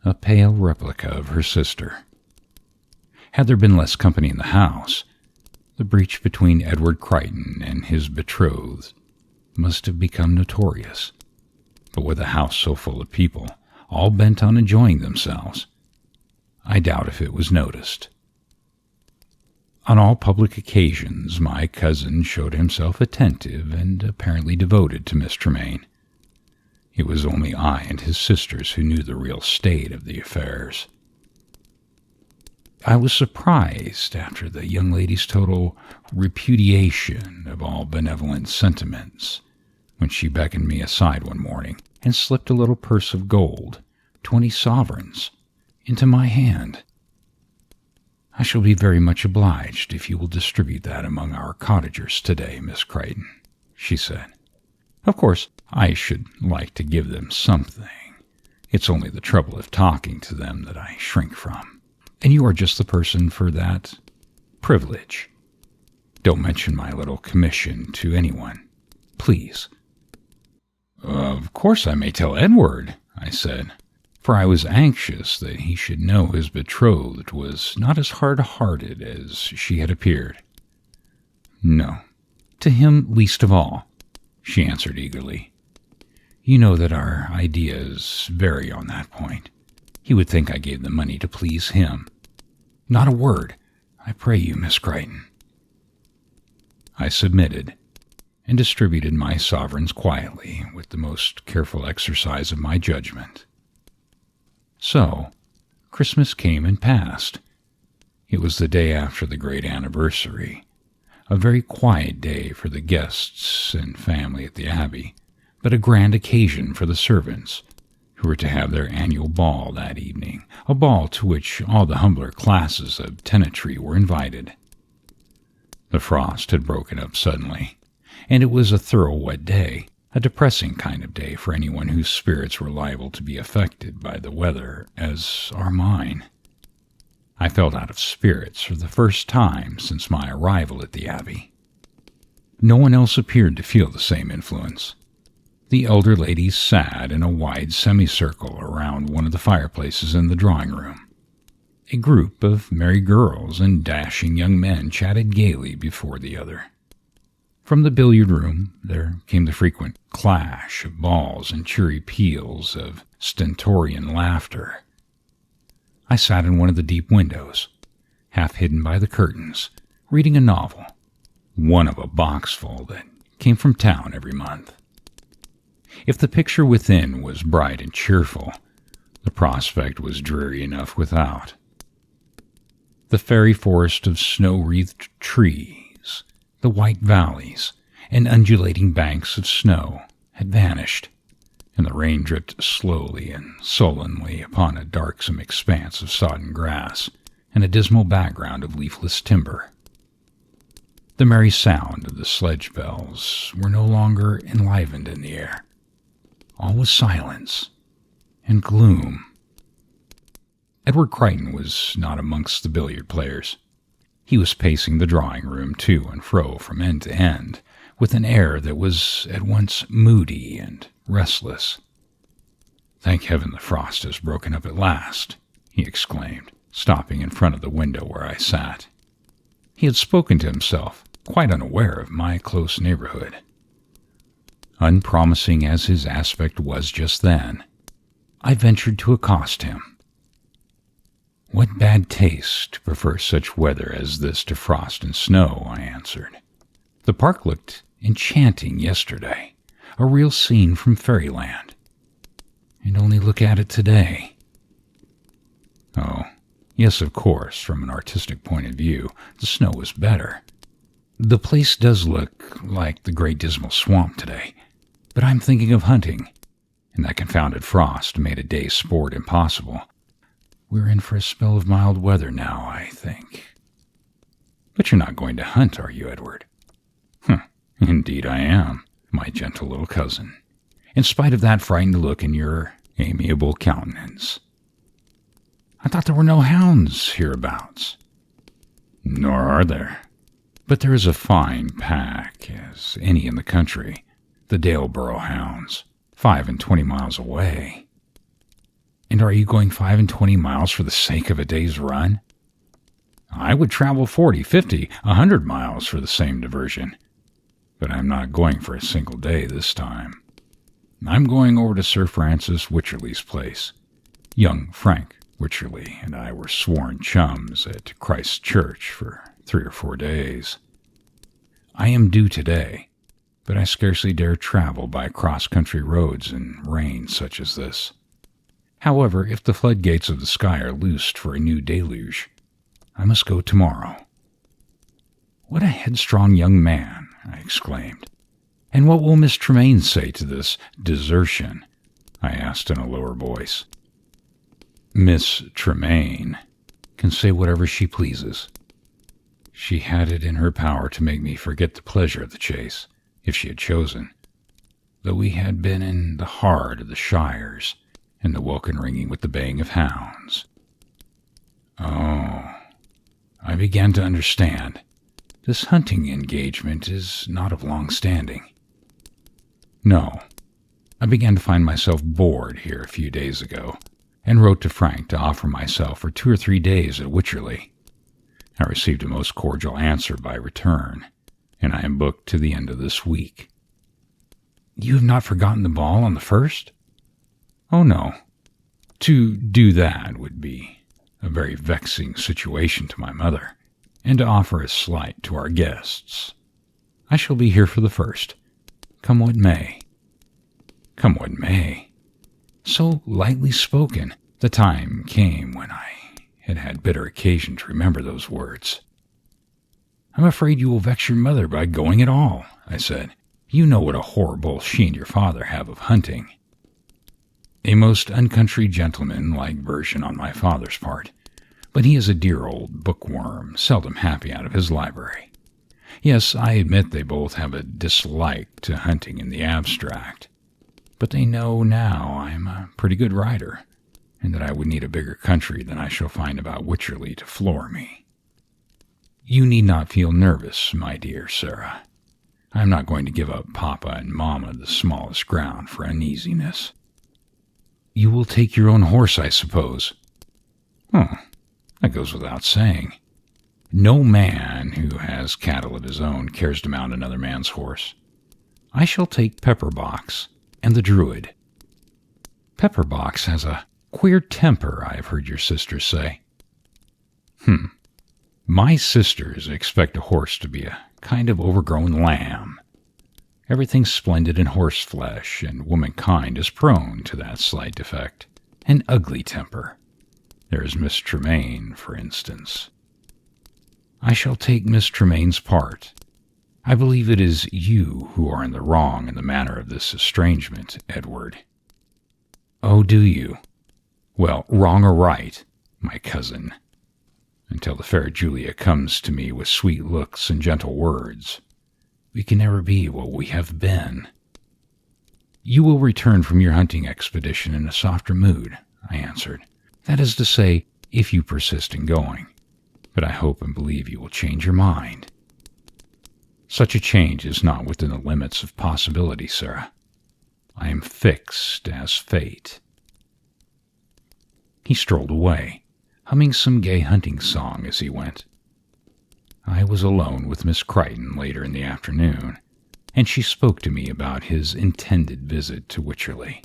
a pale replica of her sister. Had there been less company in the house, the breach between Edward Chrighton and his betrothed must have become notorious. But with a house so full of people, all bent on enjoying themselves, I doubt if it was noticed. On all public occasions, my cousin showed himself attentive and apparently devoted to Miss Tremaine. It was only I and his sisters who knew the real state of the affairs. I was surprised, after the young lady's total repudiation of all benevolent sentiments, when she beckoned me aside one morning and slipped a little purse of gold, 20 sovereigns, into my hand. "I shall be very much obliged if you will distribute that among our cottagers today, Miss Chrighton," she said. "Of course, I should like to give them something. It's only the trouble of talking to them that I shrink from. And you are just the person for that privilege. Don't mention my little commission to anyone, please." "Of course I may tell Edward," I said, for I was anxious that he should know his betrothed was not as hard-hearted as she had appeared. "No, to him least of all," she answered eagerly. "You know that our ideas vary on that point. He would think I gave the money to please him. Not a word, I pray you, Miss Chrighton." I submitted, and distributed my sovereigns quietly, with the most careful exercise of my judgment. So, Christmas came and passed. It was the day after the great anniversary, a very quiet day for the guests and family at the Abbey, but a grand occasion for the servants, who were to have their annual ball that evening, a ball to which all the humbler classes of tenantry were invited. The frost had broken up suddenly, and it was a thorough wet day, a depressing kind of day for anyone whose spirits were liable to be affected by the weather, as are mine. I felt out of spirits for the first time since my arrival at the Abbey. No one else appeared to feel the same influence. The elder ladies sat in a wide semicircle around one of the fireplaces in the drawing room. A group of merry girls and dashing young men chatted gaily before the other. From the billiard room there came the frequent clash of balls and cheery peals of stentorian laughter. I sat in one of the deep windows, half hidden by the curtains, reading a novel, one of a boxful that came from town every month. If the picture within was bright and cheerful, the prospect was dreary enough without. The fairy forest of snow-wreathed trees, the white valleys, and undulating banks of snow had vanished, and the rain dripped slowly and sullenly upon a darksome expanse of sodden grass and a dismal background of leafless timber. The merry sound of the sledge bells were no longer enlivened in the air. All was silence and gloom. Edward Chrighton was not amongst the billiard players. He was pacing the drawing room to and fro from end to end, with an air that was at once moody and restless. "Thank heaven the frost has broken up at last," he exclaimed, stopping in front of the window where I sat. He had spoken to himself, quite unaware of my close neighborhood. Unpromising as his aspect was just then, I ventured to accost him. "What bad taste to prefer such weather as this to frost and snow," I answered. "The park looked enchanting yesterday, a real scene from fairyland. And only look at it today." "Oh, yes, of course, from an artistic point of view, the snow was better. The place does look like the Great Dismal Swamp today, but I'm thinking of hunting, and that confounded frost made a day's sport impossible. We're in for a spell of mild weather now, I think." "But you're not going to hunt, are you, Edward?" "Indeed I am, my gentle little cousin, in spite of that frightened look in your amiable countenance." "I thought there were no hounds hereabouts." "Nor are there. But there is a fine pack, as any in the country, the Daleborough hounds, 25 miles away." "And are you going 25 miles for the sake of a day's run?" "I would travel 40, 50, 100 miles for the same diversion. But I'm not going for a single day this time. I'm going over to Sir Francis Wycherley's place. Young Frank Wycherley and I were sworn chums at Christ's Church for 3 or 4 days. I am due today, but I scarcely dare travel by cross-country roads in rain such as this. However, if the floodgates of the sky are loosed for a new deluge, I must go tomorrow." "What a headstrong young man!" I exclaimed. "And what will Miss Tremaine say to this desertion?" I asked in a lower voice. "Miss Tremaine can say whatever she pleases. She had it in her power to make me forget the pleasure of the chase, if she had chosen, though we had been in the heart of the shires, and the welkin ringing with the baying of hounds." "Oh, I began to understand. This hunting engagement is not of long standing." "No. I began to find myself bored here a few days ago, and wrote to Frank to offer myself for 2 or 3 days at Wycherley. I received a most cordial answer by return, and I am booked to the end of this week." "You have not forgotten the ball on the 1st? "Oh, no. To do that would be a very vexing situation to my mother, and to offer a slight to our guests. I shall be here for the 1st, come what may." "Come what may." So lightly spoken, the time came when I had bitter occasion to remember those words. "I'm afraid you will vex your mother by going at all," I said. "You know what a horror she and your father have of hunting." "A most uncountry gentleman-like version on my father's part, but he is a dear old bookworm, seldom happy out of his library. Yes, I admit they both have a dislike to hunting in the abstract, but they know now I am a pretty good rider, and that I would need a bigger country than I shall find about Wycherley to floor me. You need not feel nervous, my dear Sarah. I am not going to give up Papa and Mamma the smallest ground for uneasiness." "You will take your own horse, I suppose?" "Oh, that goes without saying. No man who has cattle of his own cares to mount another man's horse. I shall take Pepperbox and the Druid." "Pepperbox has a queer temper, I have heard your sisters say." My sisters expect a horse to be a kind of overgrown lamb. Everything splendid in horse flesh, and womankind is prone to that slight defect, an ugly temper. There is Miss Tremaine, for instance." "I shall take Miss Tremaine's part. I believe it is you who are in the wrong in the matter of this estrangement, Edward." "Oh, do you? Well, wrong or right, my cousin, until the fair Julia comes to me with sweet looks and gentle words, we can never be what we have been." "You will return from your hunting expedition in a softer mood," I answered. "That is to say, if you persist in going. But I hope and believe you will change your mind." "Such a change is not within the limits of possibility, Sarah. I am fixed as fate." He strolled away, humming some gay hunting song as he went. I was alone with Miss Chrighton later in the afternoon, and she spoke to me about his intended visit to Wycherley.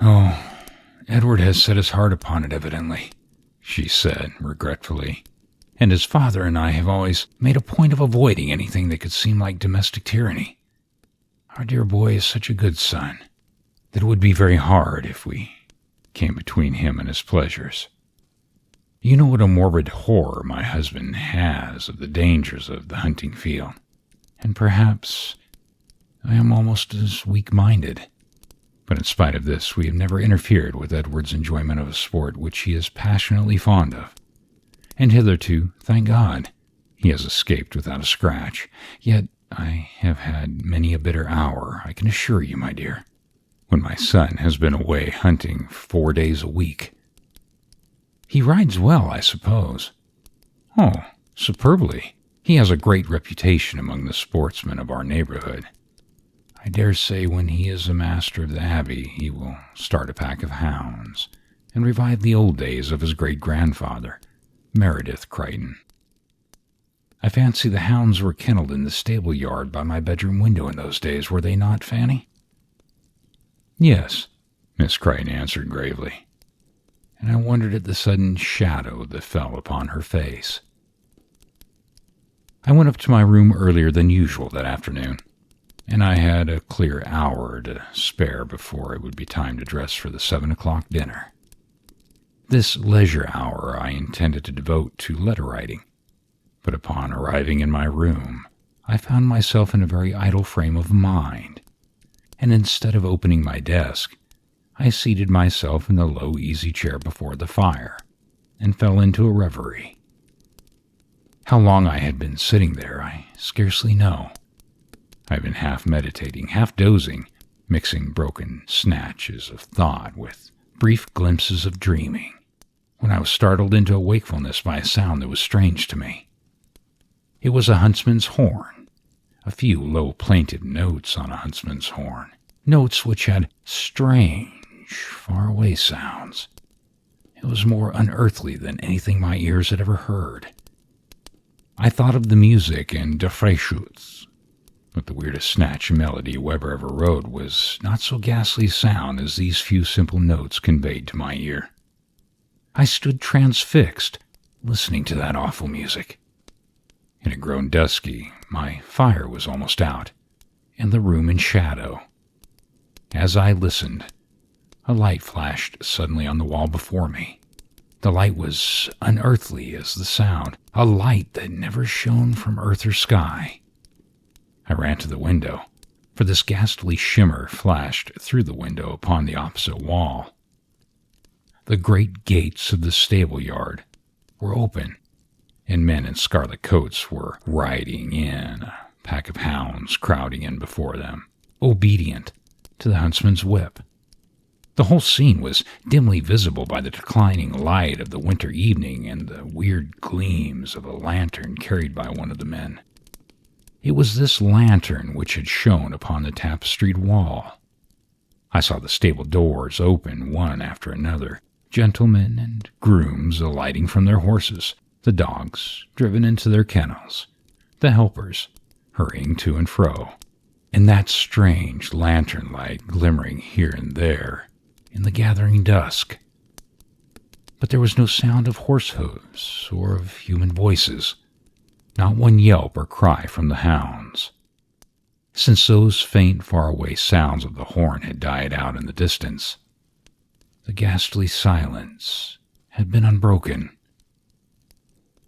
"Oh, Edward has set his heart upon it, evidently," she said regretfully, "and his father and I have always made a point of avoiding anything that could seem like domestic tyranny. Our dear boy is such a good son that it would be very hard if we came between him and his pleasures. You know what a morbid horror my husband has of the dangers of the hunting field, and perhaps I am almost as weak-minded. But in spite of this, we have never interfered with Edward's enjoyment of a sport which he is passionately fond of, and hitherto, thank God, he has escaped without a scratch. Yet I have had many a bitter hour, I can assure you, my dear, when my son has been away hunting 4 days a week." "He rides well, I suppose?" "Oh, superbly. He has a great reputation among the sportsmen of our neighborhood. I dare say when he is a master of the Abbey he will start a pack of hounds and revive the old days of his great-grandfather, Meredith Chrighton. I fancy the hounds were kennelled in the stable-yard by my bedroom window in those days, were they not, Fanny?" "Yes," Miss Chrighton answered gravely, and I wondered at the sudden shadow that fell upon her face. I went up to my room earlier than usual that afternoon, and I had a clear hour to spare before it would be time to dress for the 7 o'clock dinner. This leisure hour I intended to devote to letter-writing, but upon arriving in my room, I found myself in a very idle frame of mind, and instead of opening my desk, I seated myself in the low easy-chair before the fire, and fell into a reverie. How long I had been sitting there, I scarcely know. I had been half meditating, half dozing, mixing broken snatches of thought with brief glimpses of dreaming, when I was startled into a wakefulness by a sound that was strange to me. It was a huntsman's horn, a few low plaintive notes on a huntsman's horn, notes which had strange, far-away sounds. It was more unearthly than anything my ears had ever heard. I thought of the music in De Freischütz, but the weirdest snatch of melody Weber ever wrote was not so ghastly sound as these few simple notes conveyed to my ear. I stood transfixed, listening to that awful music. It had grown dusky, my fire was almost out, and the room in shadow. As I listened, a light flashed suddenly on the wall before me. The light was unearthly as the sound, a light that never shone from earth or sky. I ran to the window, for this ghastly shimmer flashed through the window upon the opposite wall. The great gates of the stable-yard were open, and men in scarlet coats were riding in, a pack of hounds crowding in before them, obedient to the huntsman's whip. The whole scene was dimly visible by the declining light of the winter evening and the weird gleams of a lantern carried by one of the men. It was this lantern which had shone upon the tapestried wall. I saw the stable doors open one after another, gentlemen and grooms alighting from their horses, the dogs driven into their kennels, the helpers hurrying to and fro, and that strange lantern light glimmering here and there in the gathering dusk. But there was no sound of horse hoofs or of human voices, not one yelp or cry from the hounds. Since those faint, far-away sounds of the horn had died out in the distance, the ghastly silence had been unbroken.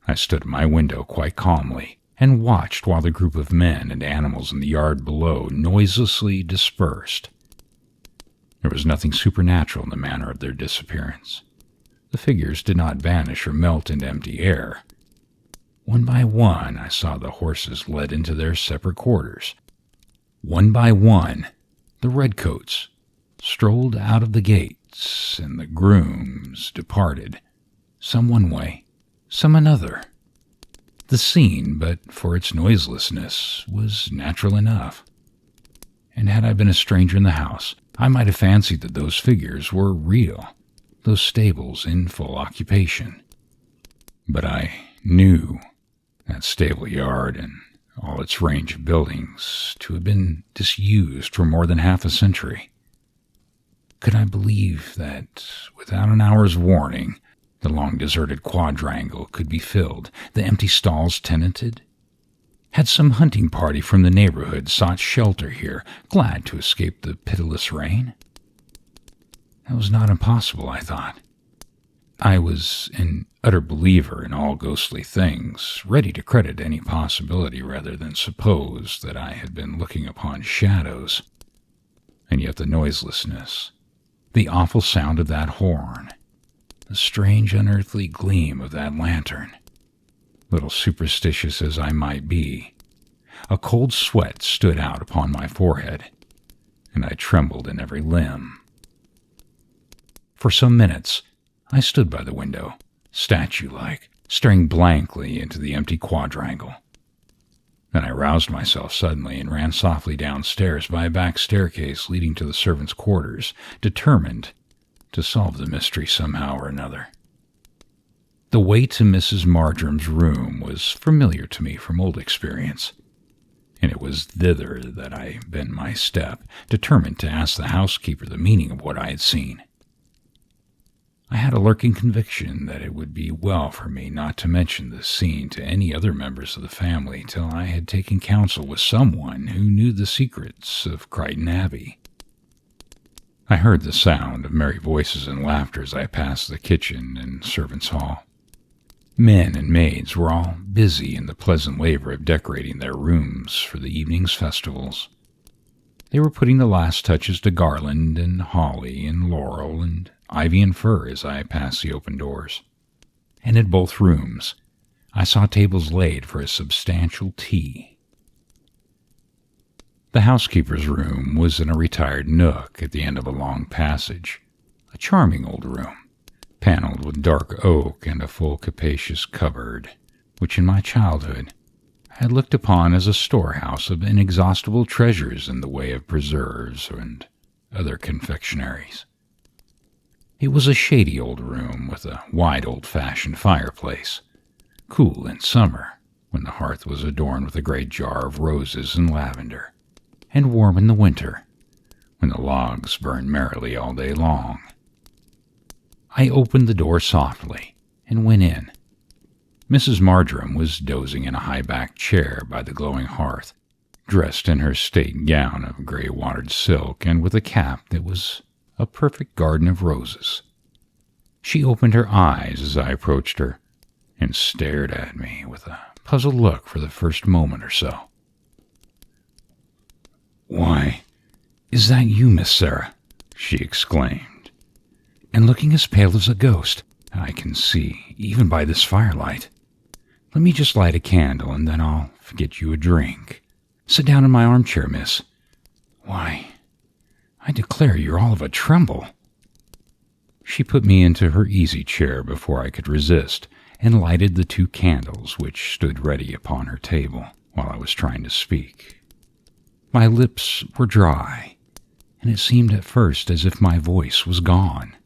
I stood at my window quite calmly and watched while the group of men and animals in the yard below noiselessly dispersed. There was nothing supernatural in the manner of their disappearance. The figures did not vanish or melt into empty air. One by one, I saw the horses led into their separate quarters. One by one, the redcoats strolled out of the gates, and the grooms departed, some one way, some another. The scene, but for its noiselessness, was natural enough. And had I been a stranger in the house, I might have fancied that those figures were real, those stables in full occupation. But I knew that stable yard and all its range of buildings to have been disused for more than half a century. Could I believe that, without an hour's warning, the long-deserted quadrangle could be filled, the empty stalls tenanted? Had some hunting party from the neighborhood sought shelter here, glad to escape the pitiless rain? That was not impossible, I thought. I was an utter believer in all ghostly things, ready to credit any possibility rather than suppose that I had been looking upon shadows. And yet the noiselessness, the awful sound of that horn, the strange unearthly gleam of that lantern. Little superstitious as I might be, a cold sweat stood out upon my forehead, and I trembled in every limb. For some minutes, I stood by the window, statue-like, staring blankly into the empty quadrangle. Then I roused myself suddenly and ran softly downstairs by a back staircase leading to the servants' quarters, determined to solve the mystery somehow or another. The way to Mrs. Marjoram's room was familiar to me from old experience, and it was thither that I bent my step, determined to ask the housekeeper the meaning of what I had seen. I had a lurking conviction that it would be well for me not to mention this scene to any other members of the family till I had taken counsel with someone who knew the secrets of Chrighton Abbey. I heard the sound of merry voices and laughter as I passed the kitchen and servants' hall. Men and maids were all busy in the pleasant labor of decorating their rooms for the evening's festivals. They were putting the last touches to garland and holly and laurel and ivy and fir as I passed the open doors. And in both rooms, I saw tables laid for a substantial tea. The housekeeper's room was in a retired nook at the end of a long passage, a charming old room, paneled with dark oak and a full capacious cupboard, which in my childhood I had looked upon as a storehouse of inexhaustible treasures in the way of preserves and other confectionaries. It was a shady old room with a wide old-fashioned fireplace, cool in summer when the hearth was adorned with a great jar of roses and lavender, and warm in the winter when the logs burned merrily all day long. I opened the door softly and went in. Mrs. Marjoram was dozing in a high-backed chair by the glowing hearth, dressed in her state gown of gray-watered silk and with a cap that was a perfect garden of roses. She opened her eyes as I approached her and stared at me with a puzzled look for the first moment or so. "Why, is that you, Miss Sarah?" she exclaimed. "And looking as pale as a ghost, I can see, even by this firelight. Let me just light a candle, and then I'll get you a drink. Sit down in my armchair, miss. Why, I declare you're all of a tremble." She put me into her easy chair before I could resist, and lighted the 2 candles which stood ready upon her table while I was trying to speak. My lips were dry, and it seemed at first as if my voice was gone.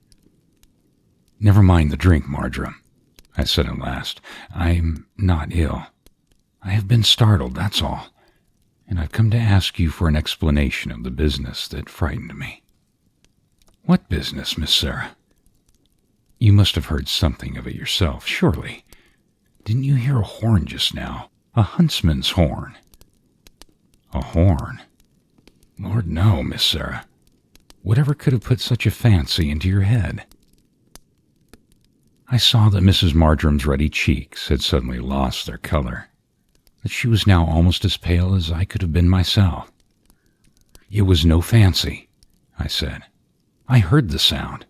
"Never mind the drink, Marjoram," I said at last. "I'm not ill. I have been startled, that's all, and I've come to ask you for an explanation of the business that frightened me." "What business, Miss Sarah?" "You must have heard something of it yourself, surely. Didn't you hear a horn just now? A huntsman's horn." "A horn? Lord, no, Miss Sarah. Whatever could have put such a fancy into your head?" I saw that Mrs. Marjoram's ruddy cheeks had suddenly lost their color, that she was now almost as pale as I could have been myself. "It was no fancy," I said. "I heard the sound,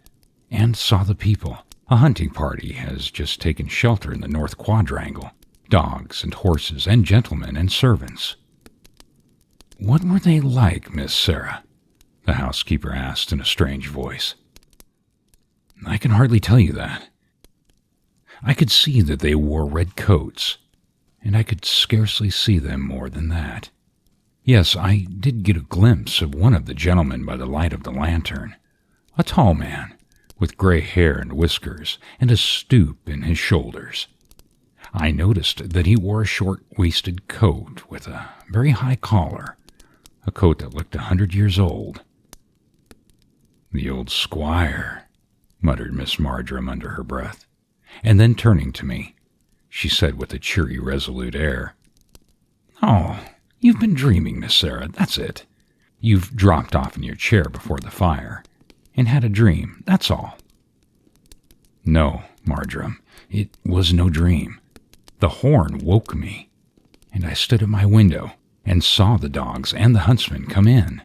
and saw the people. A hunting party has just taken shelter in the north quadrangle, dogs and horses and gentlemen and servants." "What were they like, Miss Sarah?" the housekeeper asked in a strange voice. "I can hardly tell you that. I could see that they wore red coats, and I could scarcely see them more than that. Yes, I did get a glimpse of one of the gentlemen by the light of the lantern, a tall man, with gray hair and whiskers and a stoop in his shoulders. I noticed that he wore a short-waisted coat with a very high collar, a coat that looked 100 years old. "The old squire," muttered Miss Marjoram under her breath, and then turning to me, she said with a cheery, resolute air, "Oh, you've been dreaming, Miss Sarah, that's it. You've dropped off in your chair before the fire, and had a dream, that's all." "No, Marjoram, it was no dream. The horn woke me, and I stood at my window and saw the dogs and the huntsman come in.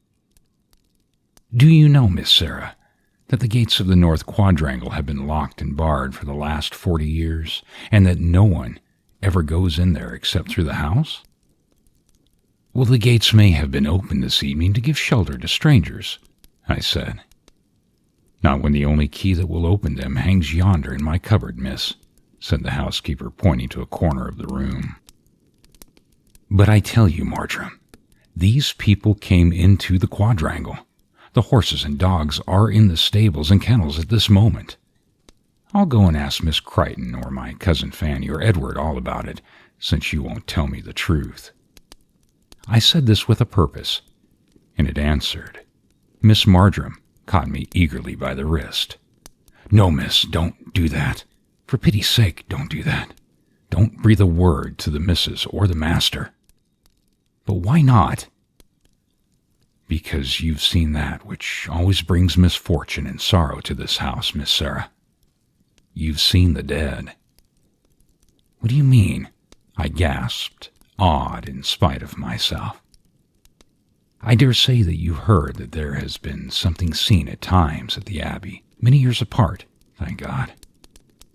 Do you know, Miss Sarah, that the gates of the North Quadrangle have been locked and barred for the last 40 years, and that no one ever goes in there except through the house?" "Well, the gates may have been opened this evening to give shelter to strangers," I said. "Not when the only key that will open them hangs yonder in my cupboard, miss," said the housekeeper, pointing to a corner of the room. "But I tell you, Marjoram, these people came into the quadrangle. The horses and dogs are in the stables and kennels at this moment. I'll go and ask Miss Chrighton or my cousin Fanny or Edward all about it, since you won't tell me the truth." I said this with a purpose, and it answered. Miss Marjoram caught me eagerly by the wrist. "No, miss, don't do that. For pity's sake, don't do that. Don't breathe a word to the missus or the master." "But why not?" "Because you've seen that which always brings misfortune and sorrow to this house, Miss Sarah. You've seen the dead." "What do you mean?" I gasped, awed in spite of myself. "I dare say that you heard that there has been something seen at times at the Abbey, many years apart, thank God.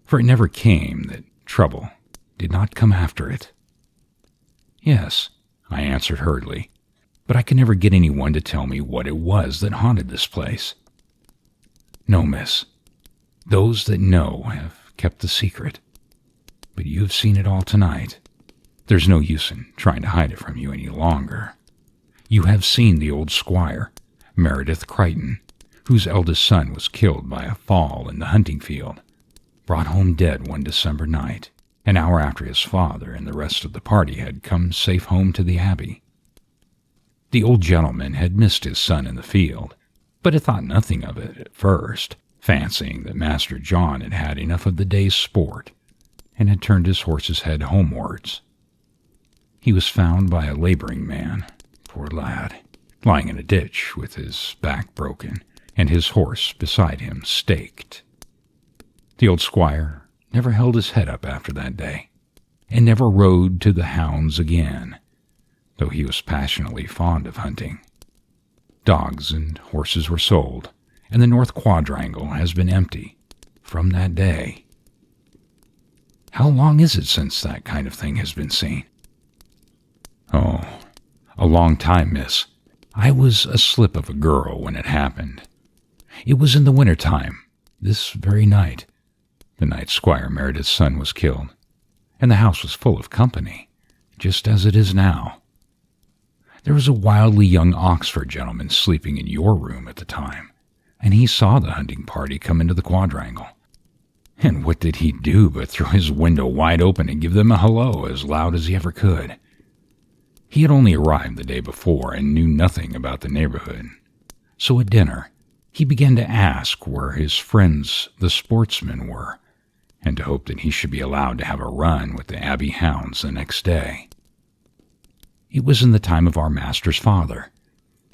For it never came that trouble did not come after it." "Yes," I answered hurriedly, "but I could never get anyone to tell me what it was that haunted this place." "No, miss. Those that know have kept the secret. But you have seen it all tonight. There's no use in trying to hide it from you any longer. You have seen the old squire, Meredith Chrighton, whose eldest son was killed by a fall in the hunting field, brought home dead one December night, an hour after his father and the rest of the party had come safe home to the Abbey. The old gentleman had missed his son in the field, but had thought nothing of it at first, fancying that Master John had had enough of the day's sport, and had turned his horse's head homewards. He was found by a laboring man, poor lad, lying in a ditch with his back broken, and his horse beside him staked. The old squire never held his head up after that day, and never rode to the hounds again, though he was passionately fond of hunting. Dogs and horses were sold, and the North Quadrangle has been empty from that day." "How long is it since that kind of thing has been seen?" "Oh, a long time, miss. I was a slip of a girl when it happened. It was in the winter time, this very night, the night Squire Meredith's son was killed, and the house was full of company, just as it is now. There was a wildly young Oxford gentleman sleeping in your room at the time, and he saw the hunting party come into the quadrangle. And what did he do but throw his window wide open and give them a hello as loud as he ever could? He had only arrived the day before and knew nothing about the neighborhood. So at dinner, he began to ask where his friends the sportsmen were, and to hope that he should be allowed to have a run with the Abbey hounds the next day. It was in the time of our master's father,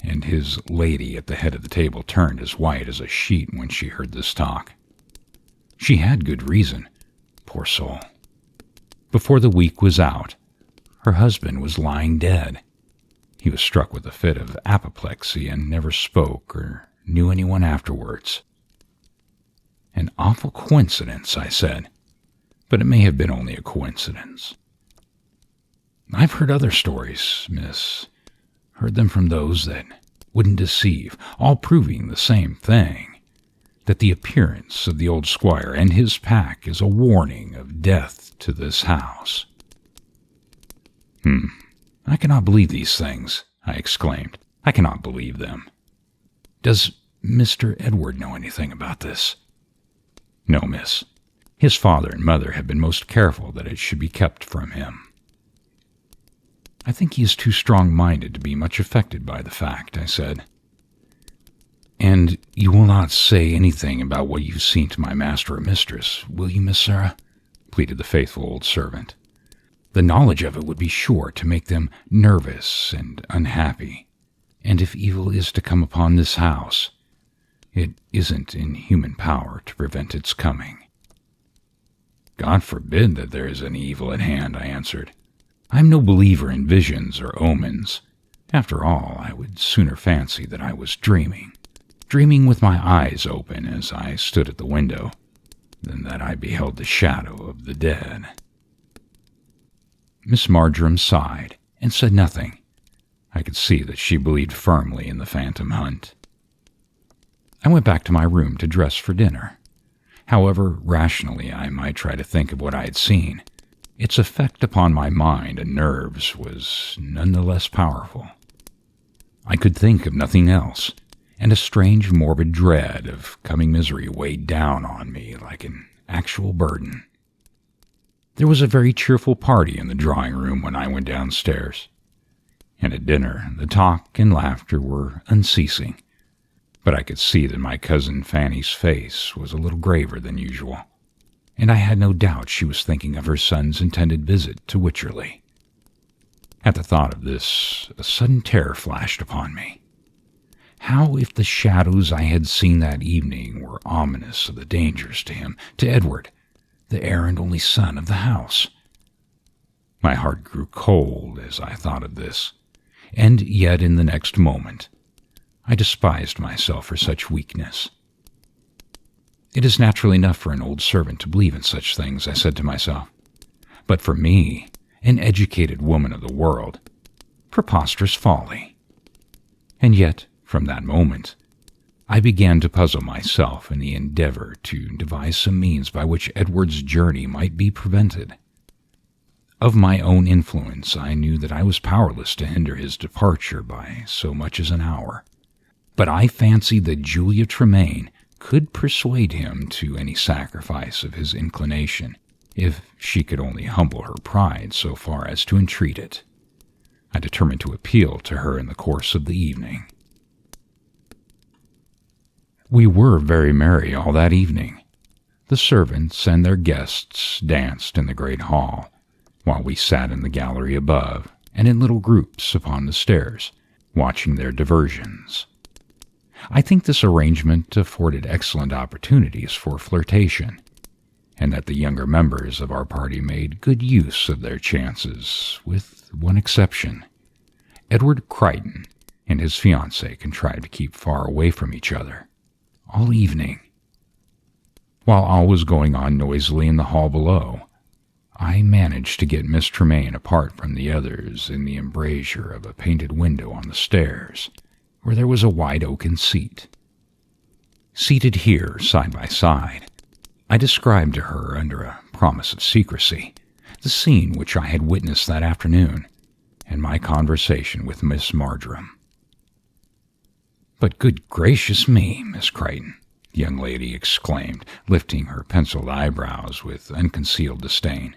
and his lady at the head of the table turned as white as a sheet when she heard this talk. She had good reason, poor soul. Before the week was out, her husband was lying dead. He was struck with a fit of apoplexy and never spoke or knew anyone afterwards." "An awful coincidence," I said, "but it may have been only a coincidence." "I've heard other stories, miss. Heard them from those that wouldn't deceive, all proving the same thing, that the appearance of the old squire and his pack is a warning of death to this house." "I cannot believe these things," I exclaimed. "I cannot believe them. Does Mr. Edward know anything about this?" No, miss. His father and mother have been most careful that it should be kept from him. I think he is too strong-minded to be much affected by the fact, I said. And you will not say anything about what you've seen to my master or mistress, will you, Miss Sarah? Pleaded the faithful old servant. The knowledge of it would be sure to make them nervous and unhappy. And if evil is to come upon this house, it isn't in human power to prevent its coming. God forbid that there is any evil at hand, I answered. I'm no believer in visions or omens. After all, I would sooner fancy that I was dreaming with my eyes open as I stood at the window, than that I beheld the shadow of the dead. Miss Marjoram sighed and said nothing. I could see that she believed firmly in the phantom hunt. I went back to my room to dress for dinner. However rationally I might try to think of what I had seen, its effect upon my mind and nerves was none the less powerful. I could think of nothing else, and a strange morbid dread of coming misery weighed down on me like an actual burden. There was a very cheerful party in the drawing-room when I went downstairs, and at dinner the talk and laughter were unceasing, but I could see that my cousin Fanny's face was a little graver than usual, and I had no doubt she was thinking of her son's intended visit to Wycherley. At the thought of this, a sudden terror flashed upon me. How if the shadows I had seen that evening were ominous of the dangers to him, to Edward, the heir and only son of the house? My heart grew cold as I thought of this, and yet in the next moment I despised myself for such weakness. It is natural enough for an old servant to believe in such things, I said to myself, but for me, an educated woman of the world, preposterous folly. And yet, from that moment, I began to puzzle myself in the endeavor to devise some means by which Edward's journey might be prevented. Of my own influence, I knew that I was powerless to hinder his departure by so much as an hour, but I fancied that Julia Tremaine could persuade him to any sacrifice of his inclination, if she could only humble her pride so far as to entreat it. I determined to appeal to her in the course of the evening. We were very merry all that evening. The servants and their guests danced in the great hall, while we sat in the gallery above and in little groups upon the stairs, watching their diversions. I think this arrangement afforded excellent opportunities for flirtation, and that the younger members of our party made good use of their chances, with one exception. Edward Chrighton and his fiancée contrived to keep far away from each other all evening. While all was going on noisily in the hall below, I managed to get Miss Tremaine apart from the others in the embrasure of a painted window on the stairs, where there was a wide oaken seat. Seated here, side by side, I described to her, under a promise of secrecy, the scene which I had witnessed that afternoon, and my conversation with Miss Marjoram. "But good gracious me, Miss Chrighton," the young lady exclaimed, lifting her penciled eyebrows with unconcealed disdain.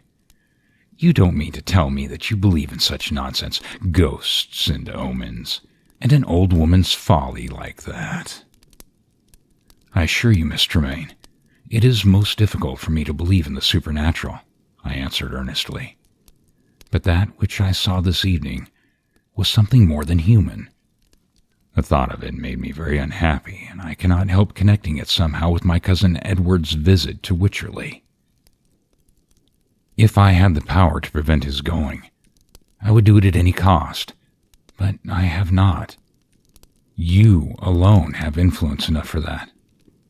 "You don't mean to tell me that you believe in such nonsense, ghosts and omens, and an old woman's folly like that?" "I assure you, Miss Tremaine, it is most difficult for me to believe in the supernatural," I answered earnestly. "But that which I saw this evening was something more than human. The thought of it made me very unhappy, and I cannot help connecting it somehow with my cousin Edward's visit to Wycherley. If I had the power to prevent his going, I would do it at any cost, but I have not. You alone have influence enough for that.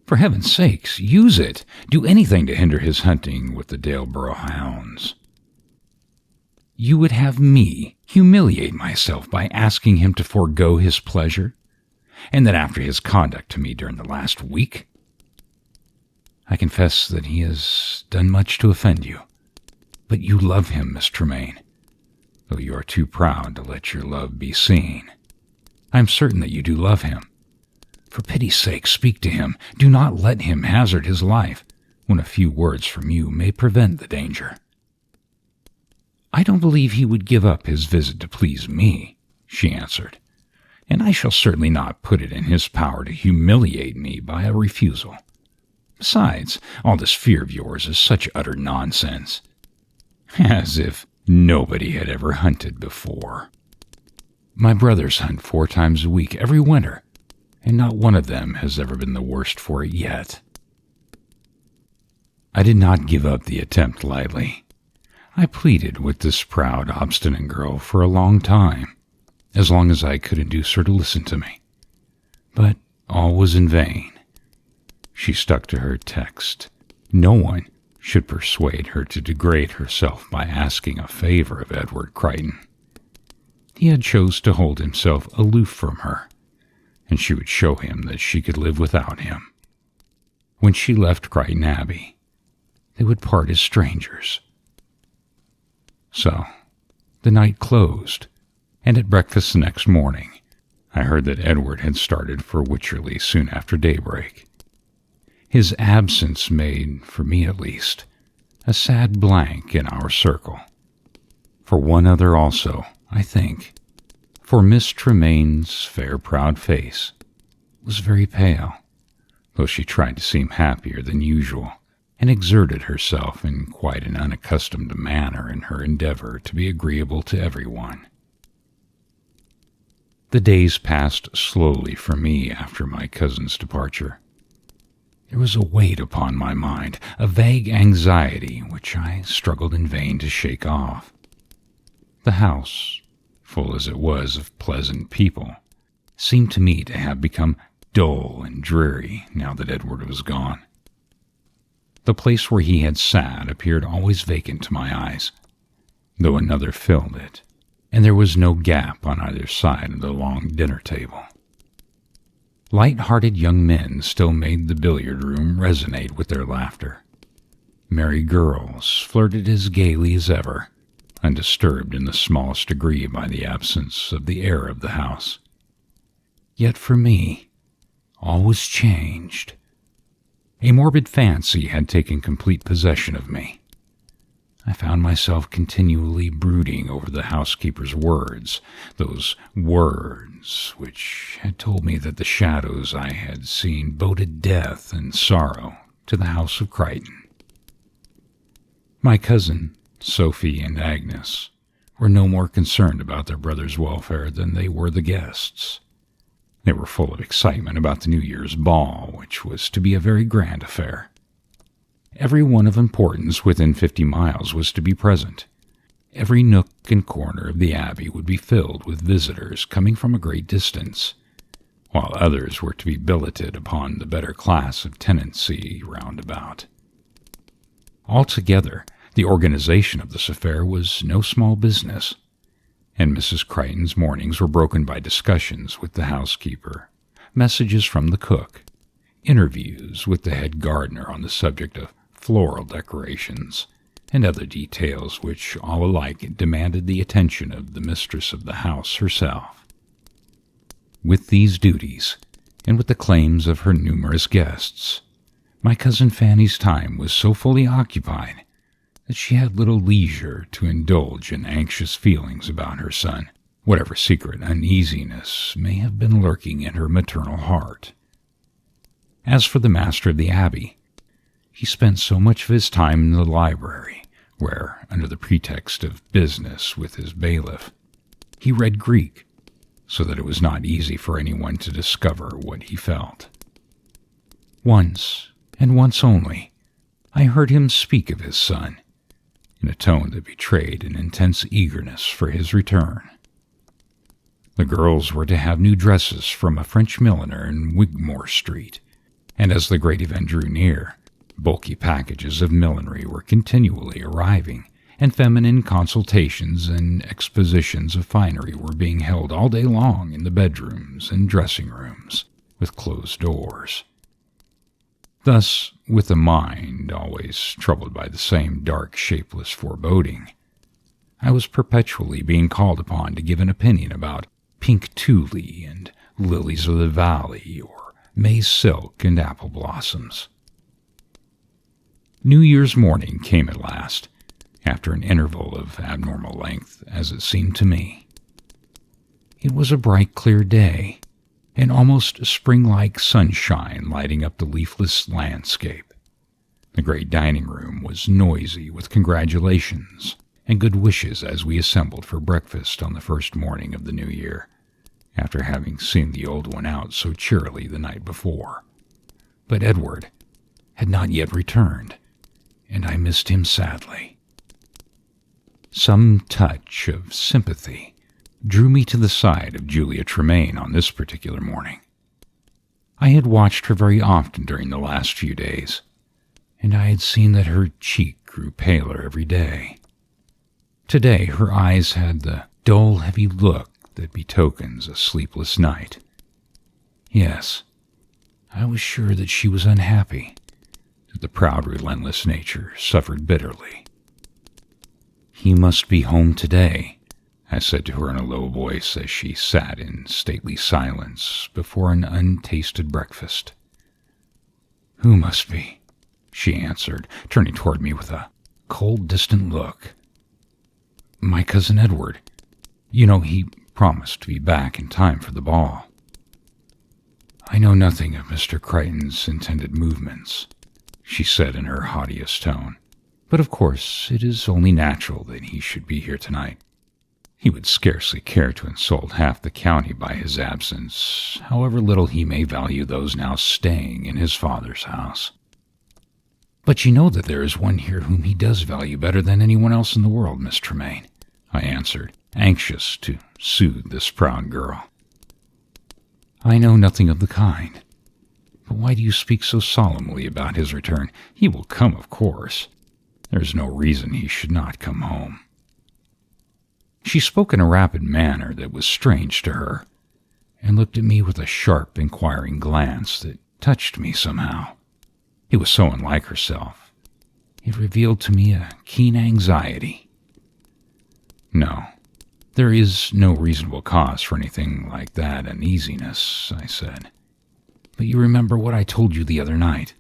For heaven's sakes, use it. Do anything to hinder his hunting with the Daleborough hounds." "You would have me humiliate myself by asking him to forego his pleasure, and that after his conduct to me during the last week? I confess that he has done much to offend you, but you love him, Miss Tremaine, though you are too proud to let your love be seen. I am certain that you do love him. For pity's sake, speak to him. Do not let him hazard his life. when a few words from you may prevent the danger." "I don't believe he would give up his visit to please me," she answered, "and I shall certainly not put it in his power to humiliate me by a refusal. Besides, all this fear of yours is such utter nonsense. As if nobody had ever hunted before. My brothers hunt 4 times a week every winter, and not one of them has ever been the worst for it yet." I did not give up the attempt lightly. I pleaded with this proud, obstinate girl for a long time, as long as I could induce her to listen to me. But all was in vain. She stuck to her text. No one should persuade her to degrade herself by asking a favor of Edward Chrighton. He had chose to hold himself aloof from her, and she would show him that she could live without him. When she left Chrighton Abbey, they would part as strangers. So, the night closed, and at breakfast the next morning, I heard that Edward had started for Wycherley soon after daybreak. His absence made, for me at least, a sad blank in our circle. For one other also, I think, for Miss Tremaine's fair, proud face was very pale, though she tried to seem happier than usual, and exerted herself in quite an unaccustomed manner in her endeavor to be agreeable to everyone. The days passed slowly for me after my cousin's departure. There was a weight upon my mind, a vague anxiety which I struggled in vain to shake off. The house, full as it was of pleasant people, seemed to me to have become dull and dreary now that Edward was gone. The place where he had sat appeared always vacant to my eyes, though another filled it, and there was no gap on either side of the long dinner table. Light-hearted young men still made the billiard-room resonate with their laughter. Merry girls flirted as gaily as ever, undisturbed in the smallest degree by the absence of the heir of the house. Yet for me, all was changed. A morbid fancy had taken complete possession of me. I found myself continually brooding over the housekeeper's words, those words which had told me that the shadows I had seen boded death and sorrow to the house of Chrighton. My cousin, Sophie, and Agnes were no more concerned about their brother's welfare than they were the guests. They were full of excitement about the New Year's ball, which was to be a very grand affair. Every one of importance within 50 miles was to be present. Every nook and corner of the Abbey would be filled with visitors coming from a great distance, while others were to be billeted upon the better class of tenancy round about. Altogether, the organization of this affair was no small business, and Mrs. Chrighton's mornings were broken by discussions with the housekeeper, messages from the cook, interviews with the head gardener on the subject of floral decorations, and other details which all alike demanded the attention of the mistress of the house herself. With these duties, and with the claims of her numerous guests, my cousin Fanny's time was so fully occupied that she had little leisure to indulge in anxious feelings about her son, whatever secret uneasiness may have been lurking in her maternal heart. As for the master of the Abbey, he spent so much of his time in the library, where, under the pretext of business with his bailiff, he read Greek, so that it was not easy for anyone to discover what he felt. Once, and once only, I heard him speak of his son, in a tone that betrayed an intense eagerness for his return. The girls were to have new dresses from a French milliner in Wigmore Street, and as the great event drew near, bulky packages of millinery were continually arriving, and feminine consultations and expositions of finery were being held all day long in the bedrooms and dressing-rooms, with closed doors. Thus, with a mind always troubled by the same dark, shapeless foreboding, I was perpetually being called upon to give an opinion about pink tulle and lilies of the valley, or maize silk and apple blossoms. New Year's morning came at last, after an interval of abnormal length, as it seemed to me. It was a bright, clear day, and almost spring-like sunshine lighting up the leafless landscape. The great dining room was noisy with congratulations and good wishes as we assembled for breakfast on the first morning of the new year, after having seen the old one out so cheerily the night before. But Edward had not yet returned, and I missed him sadly. Some touch of sympathy drew me to the side of Julia Tremaine on this particular morning. I had watched her very often during the last few days, and I had seen that her cheek grew paler every day. Today her eyes had the dull, heavy look that betokens a sleepless night. Yes, I was sure that she was unhappy, that the proud, relentless nature suffered bitterly. "He must be home today," I said to her in a low voice as she sat in stately silence before an untasted breakfast. "Who must be?" she answered, turning toward me with a cold, distant look. "My cousin Edward. You know, he promised to be back in time for the ball." "I know nothing of Mr. Chrighton's intended movements," she said in her haughtiest tone, "but of course it is only natural that he should be here tonight. He would scarcely care to insult half the county by his absence, however little he may value those now staying in his father's house." "But you know that there is one here whom he does value better than anyone else in the world, Miss Tremaine," I answered, anxious to soothe this proud girl. "I know nothing of the kind. But why do you speak so solemnly about his return? He will come, of course. There is no reason he should not come home." She spoke in a rapid manner that was strange to her, and looked at me with a sharp, inquiring glance that touched me somehow. It was so unlike herself. It revealed to me a keen anxiety. "No, there is no reasonable cause for anything like that uneasiness," I said. "But you remember what I told you the other night.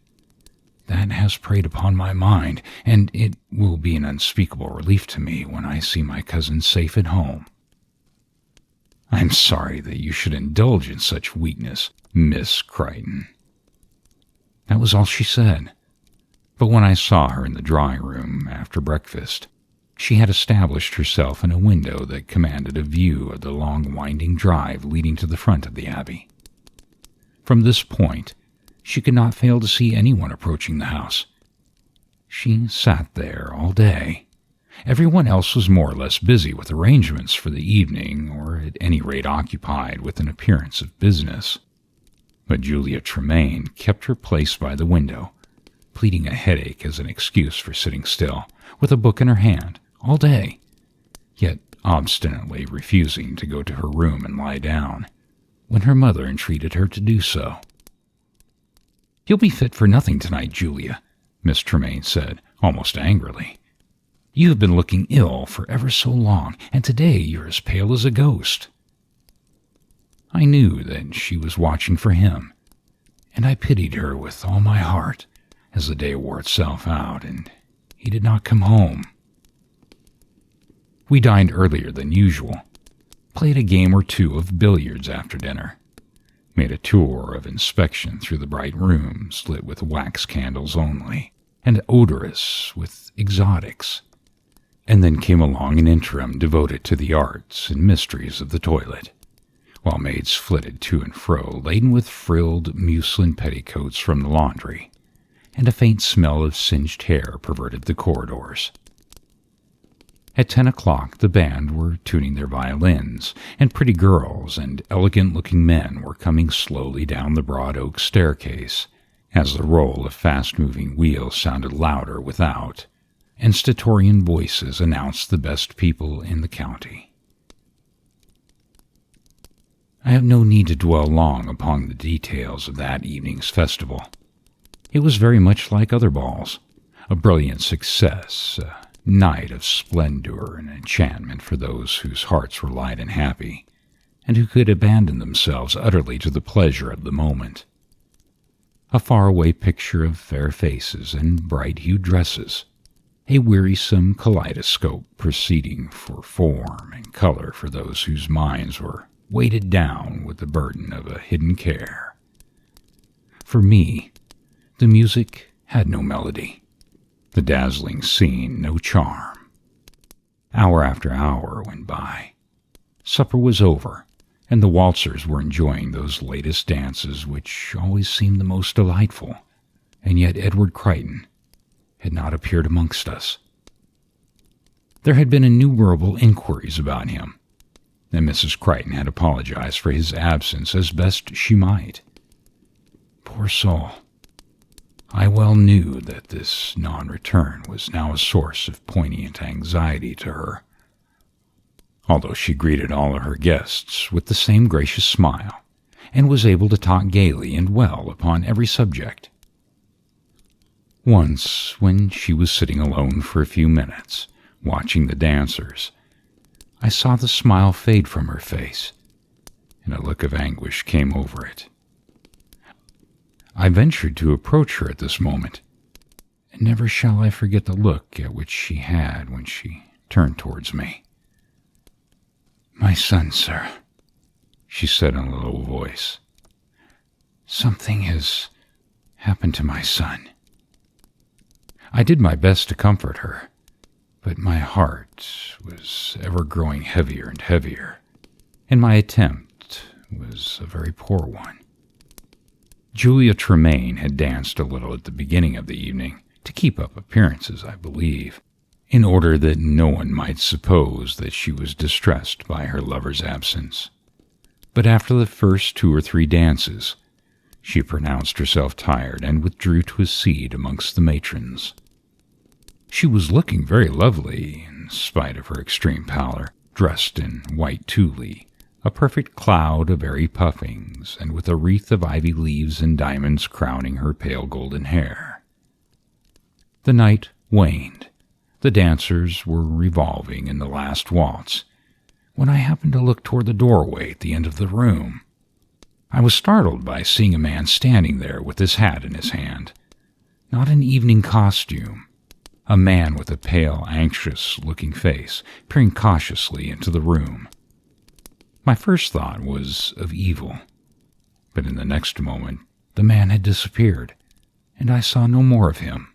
That has preyed upon my mind, and it will be an unspeakable relief to me when I see my cousin safe at home." "I'm sorry that you should indulge in such weakness, Miss Chrighton." That was all she said. But when I saw her in the drawing-room after breakfast, she had established herself in a window that commanded a view of the long winding drive leading to the front of the Abbey. From this point, she could not fail to see anyone approaching the house. She sat there all day. Everyone else was more or less busy with arrangements for the evening, or at any rate occupied with an appearance of business. But Julia Tremaine kept her place by the window, pleading a headache as an excuse for sitting still, with a book in her hand, all day, yet obstinately refusing to go to her room and lie down, when her mother entreated her to do so. "You'll be fit for nothing tonight, Julia," Miss Tremaine said, almost angrily. "You have been looking ill for ever so long, and today you're as pale as a ghost." I knew that she was watching for him, and I pitied her with all my heart as the day wore itself out and he did not come home. We dined earlier than usual, played a game or two of billiards after dinner, made a tour of inspection through the bright rooms lit with wax candles only, and odorous with exotics, and then came along an interim devoted to the arts and mysteries of the toilet, while maids flitted to and fro laden with frilled muslin petticoats from the laundry, and a faint smell of singed hair perverted the corridors. At 10 o'clock the band were tuning their violins, and pretty girls and elegant-looking men were coming slowly down the broad oak staircase, as the roll of fast-moving wheels sounded louder without, and stentorian voices announced the best people in the county. I have no need to dwell long upon the details of that evening's festival. It was very much like other balls, a brilliant success, a night of splendor and enchantment for those whose hearts were light and happy, and who could abandon themselves utterly to the pleasure of the moment. a faraway picture of fair faces and bright-hued dresses, a wearisome kaleidoscope proceeding for form and color for those whose minds were weighted down with the burden of a hidden care. For me, the music had no melody, the dazzling scene no charm. Hour after hour went by. Supper was over, and the waltzers were enjoying those latest dances which always seemed the most delightful, and yet Edward Chrighton had not appeared amongst us. There had been innumerable inquiries about him, and Mrs. Chrighton had apologized for his absence as best she might. Poor soul! I well knew that this non-return was now a source of poignant anxiety to her, although she greeted all of her guests with the same gracious smile, and was able to talk gaily and well upon every subject. Once, when she was sitting alone for a few minutes, watching the dancers, I saw the smile fade from her face, and a look of anguish came over it. I ventured to approach her at this moment, and never shall I forget the look at which she had when she turned towards me. "My son, sir," she said in a low voice. "Something has happened to my son." I did my best to comfort her, but my heart was ever growing heavier and heavier, and my attempt was a very poor one. Julia Tremaine had danced a little at the beginning of the evening, to keep up appearances, I believe, in order that no one might suppose that she was distressed by her lover's absence. But after the first 2 or 3 dances, she pronounced herself tired and withdrew to a seat amongst the matrons. She was looking very lovely, in spite of her extreme pallor, dressed in white tulle, a perfect cloud of airy puffings, and with a wreath of ivy leaves and diamonds crowning her pale golden hair. The night waned. The dancers were revolving in the last waltz, when I happened to look toward the doorway at the end of the room. I was startled by seeing a man standing there with his hat in his hand. Not in evening costume. A man with a pale, anxious-looking face, peering cautiously into the room. My first thought was of evil, but in the next moment the man had disappeared, and I saw no more of him.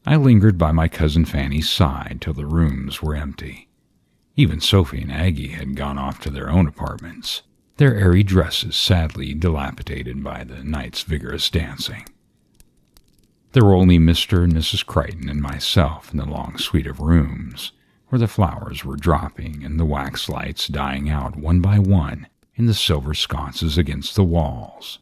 I lingered by my cousin Fanny's side till the rooms were empty. Even Sophie and Aggie had gone off to their own apartments, their airy dresses sadly dilapidated by the night's vigorous dancing. There were only Mr. and Mrs. Chrighton and myself in the long suite of rooms, where the flowers were dropping and the wax lights dying out one by one in the silver sconces against the walls.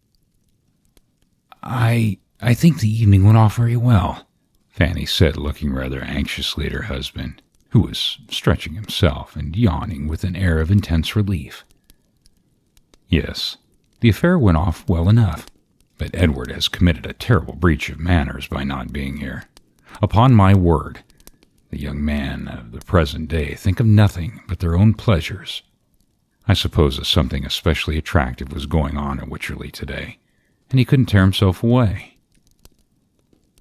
I think the evening went off very well," Fanny said, looking rather anxiously at her husband, who was stretching himself and yawning with an air of intense relief. "Yes, the affair went off well enough, but Edward has committed a terrible breach of manners by not being here. Upon my word, the young men of the present day think of nothing but their own pleasures. I suppose that something especially attractive was going on at Wycherley today, and he couldn't tear himself away."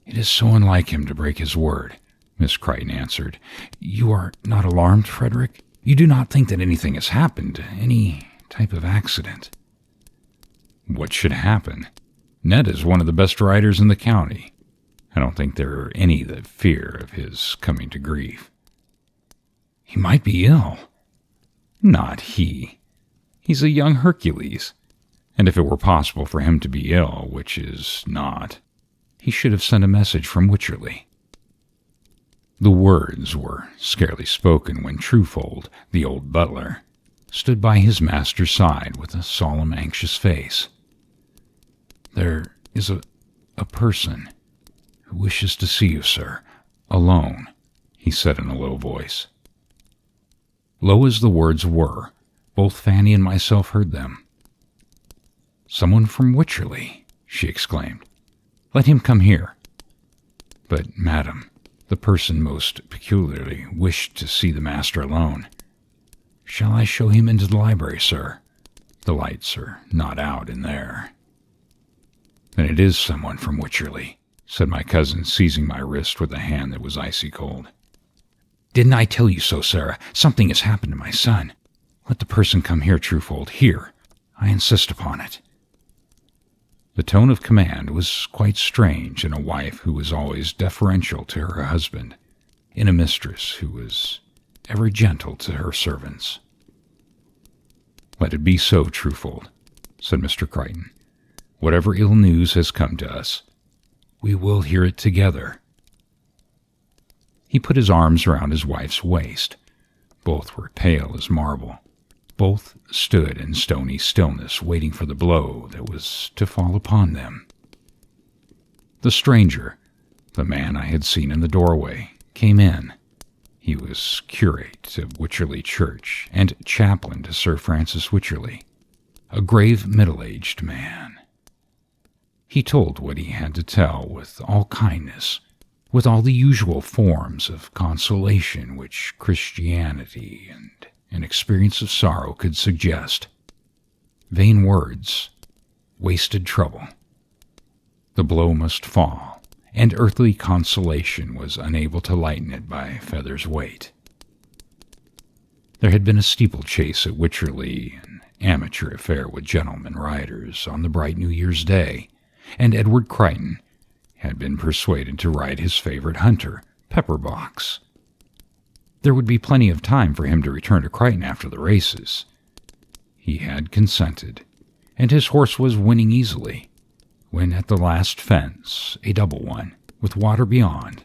"It is so unlike him to break his word," Miss Chrighton answered. "You are not alarmed, Frederick? You do not think that anything has happened, any type of accident?" "What should happen? Ned is one of the best riders in the county. I don't think there are any that fear of his coming to grief." "He might be ill." "Not he. He's a young Hercules, and if it were possible for him to be ill, which is not, he should have sent a message from Wycherley." The words were scarcely spoken when Truefold, the old butler, stood by his master's side with a solemn, anxious face. "There is a person who wishes to see you, sir, alone," he said in a low voice. Low as the words were, both Fanny and myself heard them. "Someone from Wycherley," she exclaimed. "Let him come here." "But, madam, the person most peculiarly wished to see the master alone. Shall I show him into the library, sir? The lights are not out in there." "Then it is someone from Wycherley," said my cousin, seizing my wrist with a hand that was icy cold. "Didn't I tell you so, Sarah? Something has happened to my son. Let the person come here, Truefold. Here. I insist upon it." The tone of command was quite strange in a wife who was always deferential to her husband, in a mistress who was ever gentle to her servants. "Let it be so, Truefold," said Mr. Chrighton. "Whatever ill news has come to us, we will hear it together." He put his arms around his wife's waist. Both were pale as marble. Both stood in stony stillness, waiting for the blow that was to fall upon them. The stranger, the man I had seen in the doorway, came in. He was curate of Wycherley Church and chaplain to Sir Francis Wycherley, a grave middle-aged man. He told what he had to tell with all kindness, with all the usual forms of consolation which Christianity and an experience of sorrow could suggest. Vain words, wasted trouble. The blow must fall, and earthly consolation was unable to lighten it by a feather's weight. There had been a steeplechase at Wycherley, an amateur affair with gentlemen riders, on the bright New Year's Day, and Edward Chrighton had been persuaded to ride his favorite hunter, Pepperbox. There would be plenty of time for him to return to Chrighton after the races. He had consented, and his horse was winning easily, when at the last fence, a double one, with water beyond,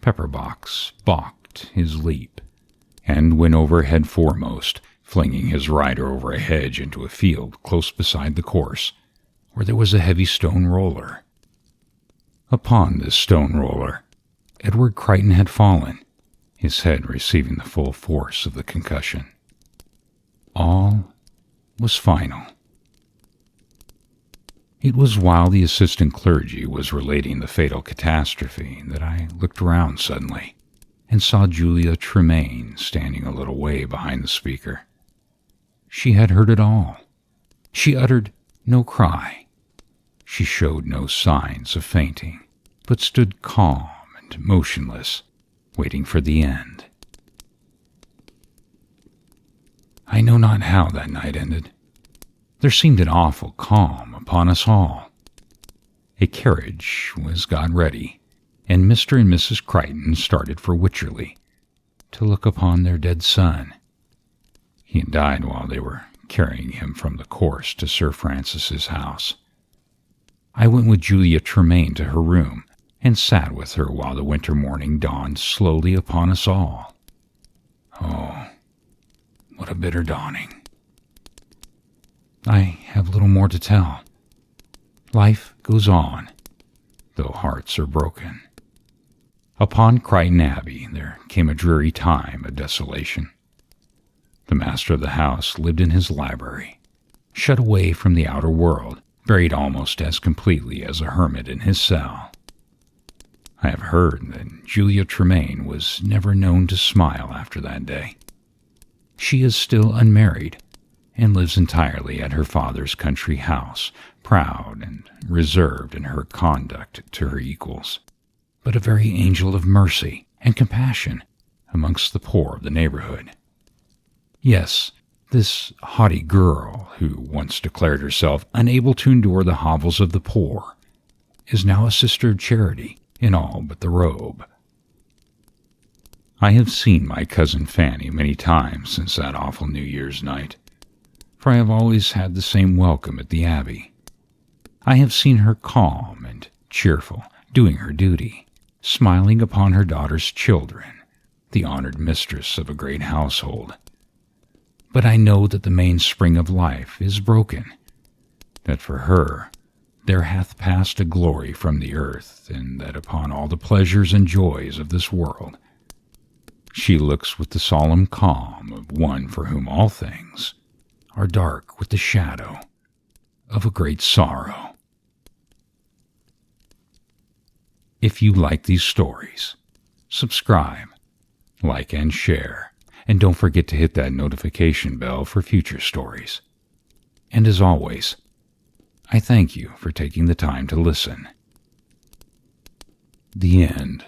Pepperbox balked his leap, and went over head foremost, flinging his rider over a hedge into a field close beside the course, where there was a heavy stone roller. Upon this stone roller, Edward Chrighton had fallen, his head receiving the full force of the concussion. All was final. It was while the assistant clergy was relating the fatal catastrophe that I looked around suddenly and saw Julia Tremaine standing a little way behind the speaker. She had heard it all. She uttered no cry. She showed no signs of fainting, but stood calm and motionless, waiting for the end. I know not how that night ended. There seemed an awful calm upon us all. A carriage was got ready, and Mr. and Mrs. Chrighton started for Wycherley to look upon their dead son. He had died while they were carrying him from the course to Sir Francis's house. I went with Julia Tremaine to her room and sat with her while the winter morning dawned slowly upon us all. Oh, what a bitter dawning. I have little more to tell. Life goes on, though hearts are broken. Upon Chrighton Abbey there came a dreary time of desolation. The master of the house lived in his library, shut away from the outer world, buried almost as completely as a hermit in his cell. I have heard that Julia Tremaine was never known to smile after that day. She is still unmarried and lives entirely at her father's country house, proud and reserved in her conduct to her equals, but a very angel of mercy and compassion amongst the poor of the neighborhood. Yes, this haughty girl, who once declared herself unable to endure the hovels of the poor, is now a sister of charity in all but the robe. I have seen my cousin Fanny many times since that awful New Year's night, for I have always had the same welcome at the Abbey. I have seen her calm and cheerful, doing her duty, smiling upon her daughter's children, the honored mistress of a great household. But I know that the mainspring of life is broken, that for her there hath passed a glory from the earth, and that upon all the pleasures and joys of this world she looks with the solemn calm of one for whom all things are dark with the shadow of a great sorrow. If you like these stories, subscribe, like, and share, and don't forget to hit that notification bell for future stories. And as always, I thank you for taking the time to listen. The end.